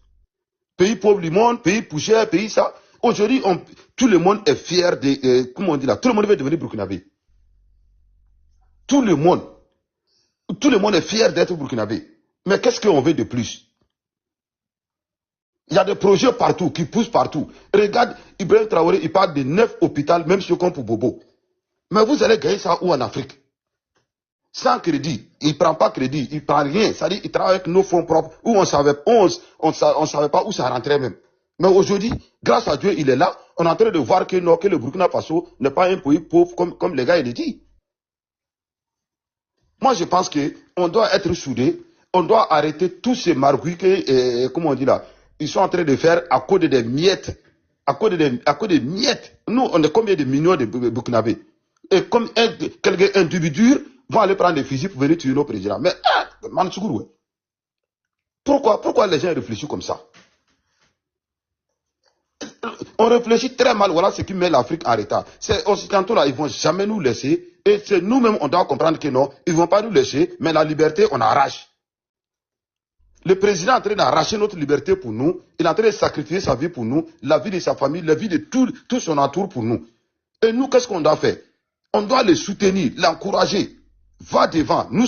Pays pauvre du monde, pays poussière, pays ça. Aujourd'hui, tout le monde est fier de... comment on dit là? Tout le monde veut devenir burkinabé. Tout le monde est fier d'être burkinabé. Mais qu'est-ce qu'on veut de plus? Il y a des projets partout, qui poussent partout. Regarde, Ibrahim Traoré, il parle de 9 hôpitaux, même si on compte pour Bobo. Mais vous allez gagner ça où en Afrique? sans crédit. Il ne prend pas crédit, il ne prend rien. C'est-à-dire qu'il travaille avec nos fonds propres où on savait pas où ça rentrait même. Mais aujourd'hui, grâce à Dieu, il est là. On est en train de voir que, non, que le Burkina Faso n'est pas un pays pauvre comme les gars il dit. Moi, je pense qu'on doit être soudés. On doit arrêter tous ces margouilles que, comment on dit là, ils sont en train de faire à cause des miettes. À cause des miettes. Nous, on est combien de millions de Burkinabés? Et comme quelques individus vont aller prendre des fusils pour venir tuer nos présidents. Mais, Mansour, pourquoi les gens réfléchissent comme ça? On réfléchit très mal, voilà ce qui met l'Afrique en retard. Ces Occidentaux là, ils vont jamais nous laisser. Et c'est nous-mêmes, on doit comprendre que non, ils vont pas nous laisser, mais la liberté, on arrache. Le président est en train d'arracher notre liberté pour nous. Il est en train de sacrifier sa vie pour nous, la vie de sa famille, la vie de tout son entour pour nous. Et nous, qu'est-ce qu'on doit faire? On doit les soutenir, l'encourager. Va devant. Nous